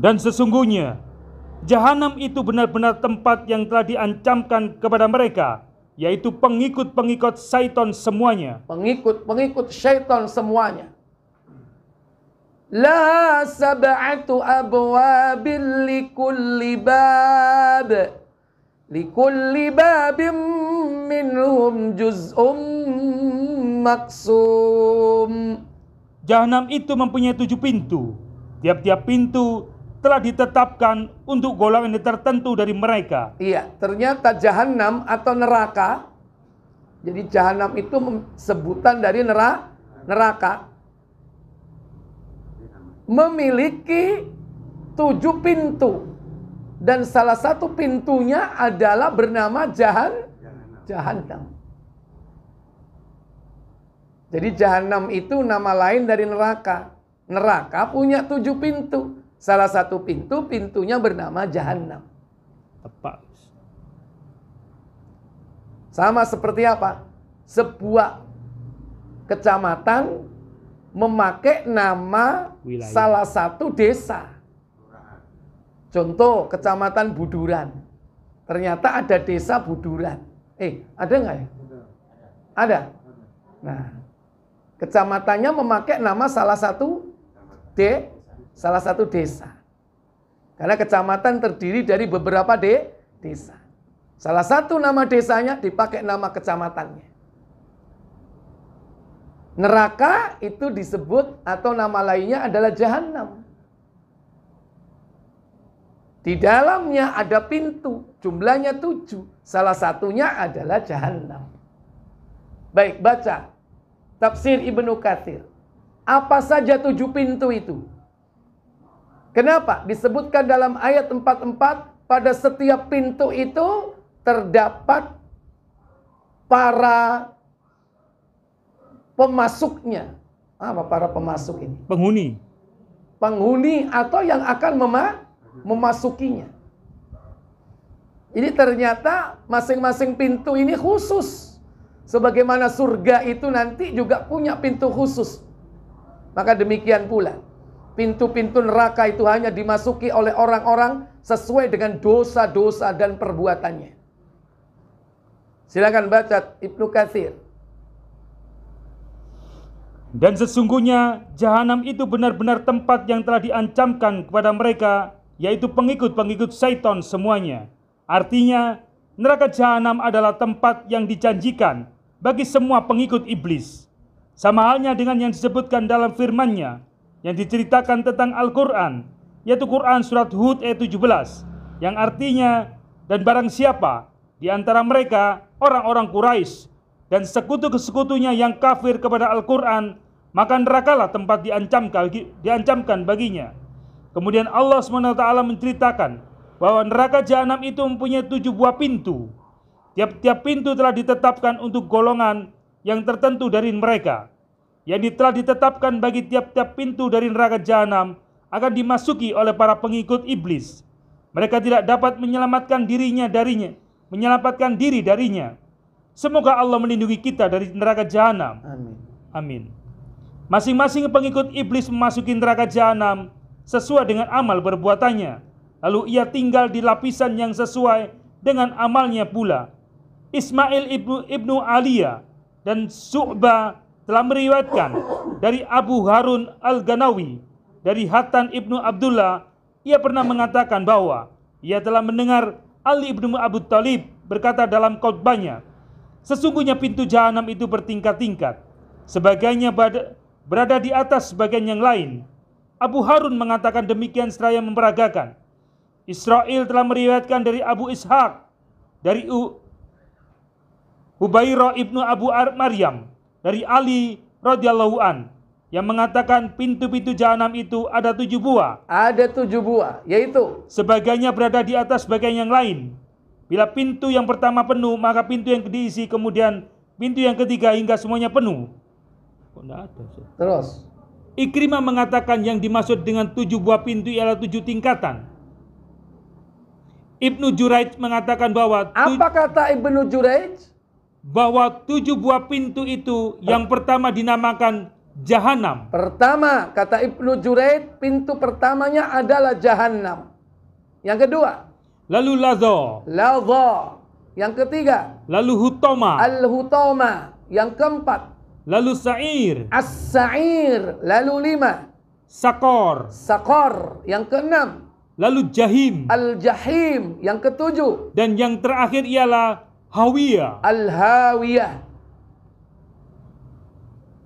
Dan sesungguhnya Jahanam itu benar-benar tempat yang telah diancamkan kepada mereka, yaitu pengikut-pengikut syaitan semuanya. Pengikut-pengikut syaitan semuanya. La sab'atu abwabil likulli bab likulli babim minhum juz'um maksum. Jahanam itu mempunyai 7 pintu. Tiap-tiap pintu telah ditetapkan untuk golongan tertentu dari mereka. Iya, ternyata jahanam atau neraka. Jadi jahanam itu sebutan dari neraka. Memiliki 7 pintu. Dan salah satu pintunya adalah bernama jahanam. Jadi jahanam itu nama lain dari neraka. Neraka punya 7 pintu. Salah satu pintunya bernama jahanam. Tepat. Sama seperti apa? Sebuah kecamatan memakai nama Wilayah. salah satu desa. Contoh kecamatan Buduran. Ternyata ada desa Buduran. Ada nggak ya? Ada. Nah, kecamatannya memakai nama salah satu desa. Karena kecamatan terdiri dari beberapa desa. Salah satu nama desanya dipakai nama kecamatannya. Neraka itu disebut atau nama lainnya adalah jahanam. Di dalamnya ada pintu, jumlahnya 7. Salah satunya adalah jahanam. Baik, baca tafsir Ibnu Katsir. Apa saja 7 pintu itu? Kenapa? Disebutkan dalam ayat 44, pada setiap pintu itu terdapat para pemasuknya. Apa para pemasuk ini? Penghuni. Penghuni atau yang akan memasukinya. Jadi ternyata masing-masing pintu ini khusus. Sebagaimana surga itu nanti juga punya pintu khusus. Maka demikian pula. Pintu-pintu neraka itu hanya dimasuki oleh orang-orang sesuai dengan dosa-dosa dan perbuatannya. Silakan baca Ibnu Katsir. Dan sesungguhnya jahanam itu benar-benar tempat yang telah diancamkan kepada mereka, yaitu pengikut-pengikut syaitan semuanya. Artinya, neraka jahanam adalah tempat yang dijanjikan bagi semua pengikut iblis. Sama halnya dengan yang disebutkan dalam firman-Nya yang diceritakan tentang Al-Quran, yaitu Quran surat Hud ayat 17, yang artinya, dan barang siapa di antara mereka orang-orang Quraisy dan sekutu-sekutunya yang kafir kepada Al-Quran, maka nerakalah tempat diancamkan baginya. Kemudian Allah SWT menceritakan bahwa neraka jahanam itu mempunyai 7 buah pintu. Tiap-tiap pintu telah ditetapkan untuk golongan yang tertentu dari mereka. Yang telah ditetapkan bagi tiap-tiap pintu dari neraka jahanam akan dimasuki oleh para pengikut iblis. Mereka tidak dapat menyelamatkan diri darinya. Semoga Allah melindungi kita dari neraka jahanam. Amin. Masing-masing pengikut iblis memasuki neraka jahanam sesuai dengan amal perbuatannya. Lalu ia tinggal di lapisan yang sesuai dengan amalnya pula. Ismail ibnu Aliyah dan Syu'bah telah meriwayatkan dari Abu Harun Al-Ganawi dari Hatan ibnu Abdullah. Ia pernah mengatakan bahwa ia telah mendengar Ali ibnu Abu Thalib berkata dalam khotbahnya, sesungguhnya pintu jahanam itu bertingkat-tingkat, sebagainya berada di atas sebagian yang lain. Abu Harun mengatakan demikian seraya memperagakan. Israel telah meriwayatkan dari Abu Ishaq dari Hubairah ibnu Abu Maryam dari Ali radhiyallahu an yang mengatakan pintu-pintu jahanam itu ada 7 buah. Ada 7 buah, yaitu sebagainya berada di atas bagian yang lain. Bila pintu yang pertama penuh, maka pintu yang diisi, kemudian pintu yang ketiga hingga semuanya penuh. Kok enggak ada? Terus Ikrimah mengatakan yang dimaksud dengan 7 buah pintu ialah 7 tingkatan. Ibnu Juraij mengatakan bahwa apa kata Ibnu Juraij? Bahwa 7 buah pintu itu yang pertama dinamakan jahanam. Pertama, kata Ibnu Juraij, pintu pertamanya adalah jahanam. Yang kedua, lalu ladha. Yang ketiga, lalu hutama. al-hutama. Yang keempat, lalu sa'ir. as-sa'ir. Lalu 5, sakor. sakor. Yang keenam, lalu jahim, al-jahim. Yang ketujuh, dan yang terakhir ialah hawiyah. al-hawiyah.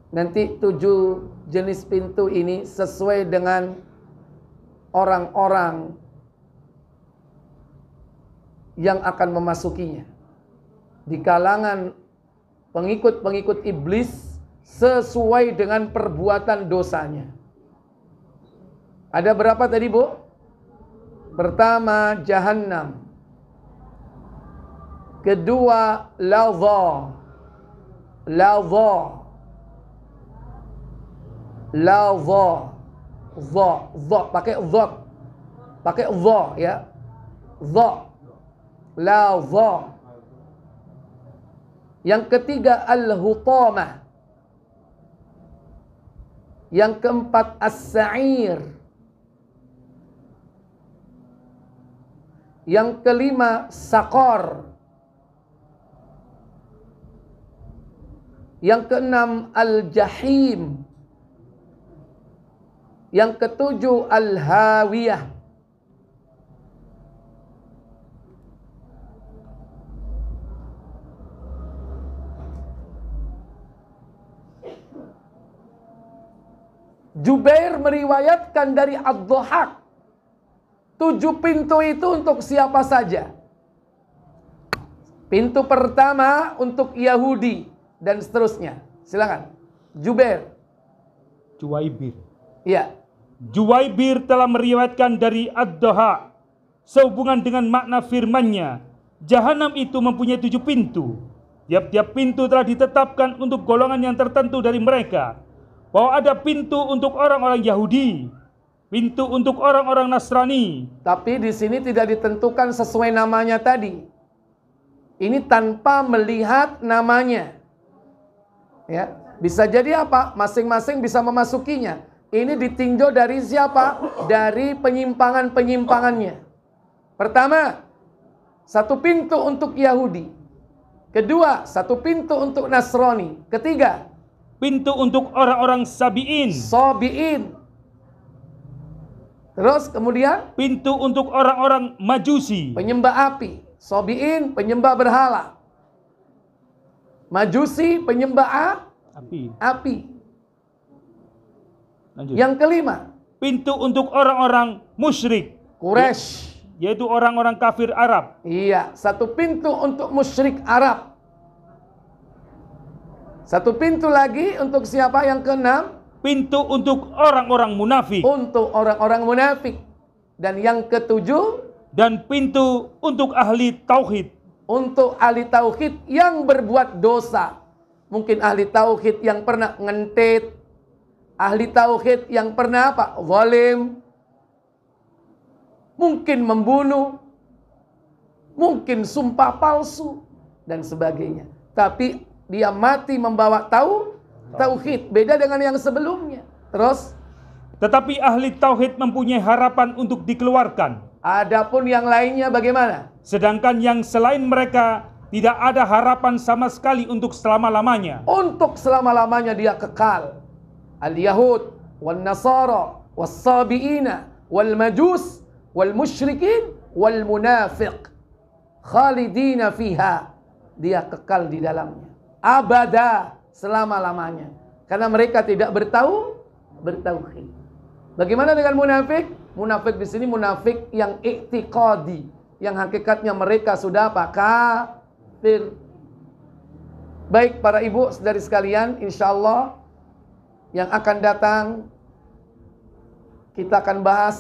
Nanti 7 jenis pintu ini sesuai dengan orang-orang yang akan memasukinya. Di kalangan pengikut-pengikut iblis sesuai dengan perbuatan dosanya. Ada berapa tadi, Bu? Pertama, Jahannam. Kedua, Ladha. Ladha. Ladha. Dha. Pakai dha. Pakai dha ya. Dha. Ladha. Yang ketiga, Al-Hutamah. Yang keempat, As-Sa'ir. Yang kelima, Saqar. Yang keenam, Al-Jahim. Yang ketujuh, Al-Hawiyah. Jubair meriwayatkan dari Ad-Dhahak, 7 pintu itu untuk siapa saja. Pintu pertama untuk Yahudi dan seterusnya. Silakan. Jubair. Juwaibir. Iya. Juwaibir telah meriwayatkan dari Ad-Dhahak sehubungan dengan makna firman-Nya, Jahanam itu mempunyai 7 pintu. Tiap-tiap pintu telah ditetapkan untuk golongan yang tertentu dari mereka. Bahwa ada pintu untuk orang-orang Yahudi, pintu untuk orang-orang Nasrani. Tapi di sini tidak ditentukan sesuai namanya tadi. Ini tanpa melihat namanya. Ya, bisa jadi apa? Masing-masing bisa memasukinya. Ini ditinjau dari siapa? Dari penyimpangan-penyimpangannya. Pertama, 1 pintu untuk Yahudi. Kedua, 1 pintu untuk Nasrani. Ketiga, pintu untuk orang-orang Sabi'in. Sabi'in. Terus kemudian pintu untuk orang-orang Majusi. Penyembah api. Sabi'in penyembah berhala. Majusi penyembah api. Lanjut. Yang kelima, pintu untuk orang-orang musyrik. Quraisy. Yaitu orang-orang kafir Arab. Iya, 1 pintu untuk musyrik Arab. 1 pintu lagi untuk siapa? Yang keenam, pintu untuk orang-orang munafik. Untuk orang-orang munafik. Dan yang ketujuh, dan pintu untuk ahli tauhid. Untuk ahli tauhid yang berbuat dosa. Mungkin ahli tauhid yang pernah ngentit, ahli tauhid yang pernah apa? Zalim. Mungkin membunuh, mungkin sumpah palsu dan sebagainya. Tapi dia mati membawa tauhid, beda dengan yang sebelumnya. Terus, tetapi ahli tauhid mempunyai harapan untuk dikeluarkan. Adapun yang lainnya bagaimana? Sedangkan yang selain mereka tidak ada harapan sama sekali untuk selama-lamanya. Untuk selama-lamanya dia kekal. Al-Yahud, wal-Nasara, wal-Sabi'ina, wal-Majus, wal-Musyrikin, wal-Munafiq. Khalidina fiha. Dia kekal di dalamnya. Abada, selama-lamanya. Karena mereka tidak bertauhid. Bagaimana dengan munafik? Munafik di sini munafik yang i'tiqadi, yang hakikatnya mereka sudah apa? Kafir. Baik para ibu saudari sekalian, insyaallah yang akan datang kita akan bahas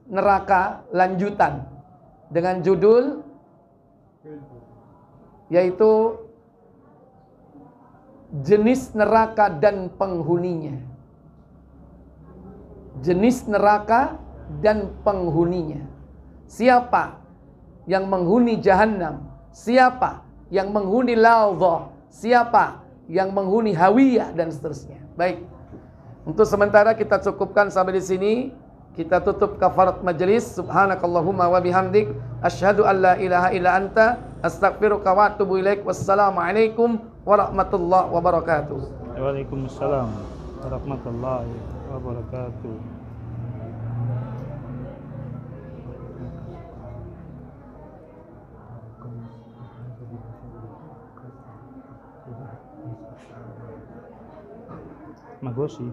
neraka lanjutan dengan judul yaitu jenis neraka dan penghuninya. Jenis neraka dan penghuninya. Siapa yang menghuni Jahannam? Siapa yang menghuni Ladha? Siapa yang menghuni Hawiyah dan seterusnya. Baik. Untuk sementara kita cukupkan sampai di sini. Kita tutup kafarat majelis. Subhanakallahumma wa bihamdik asyhadu an la ilaha illa anta astaghfiruka wa atubu ilaik. Wassalamualaikum warahmatullahi wabarakatuh. Waalaikumsalam warahmatullahi wabarakatuh. Magosi.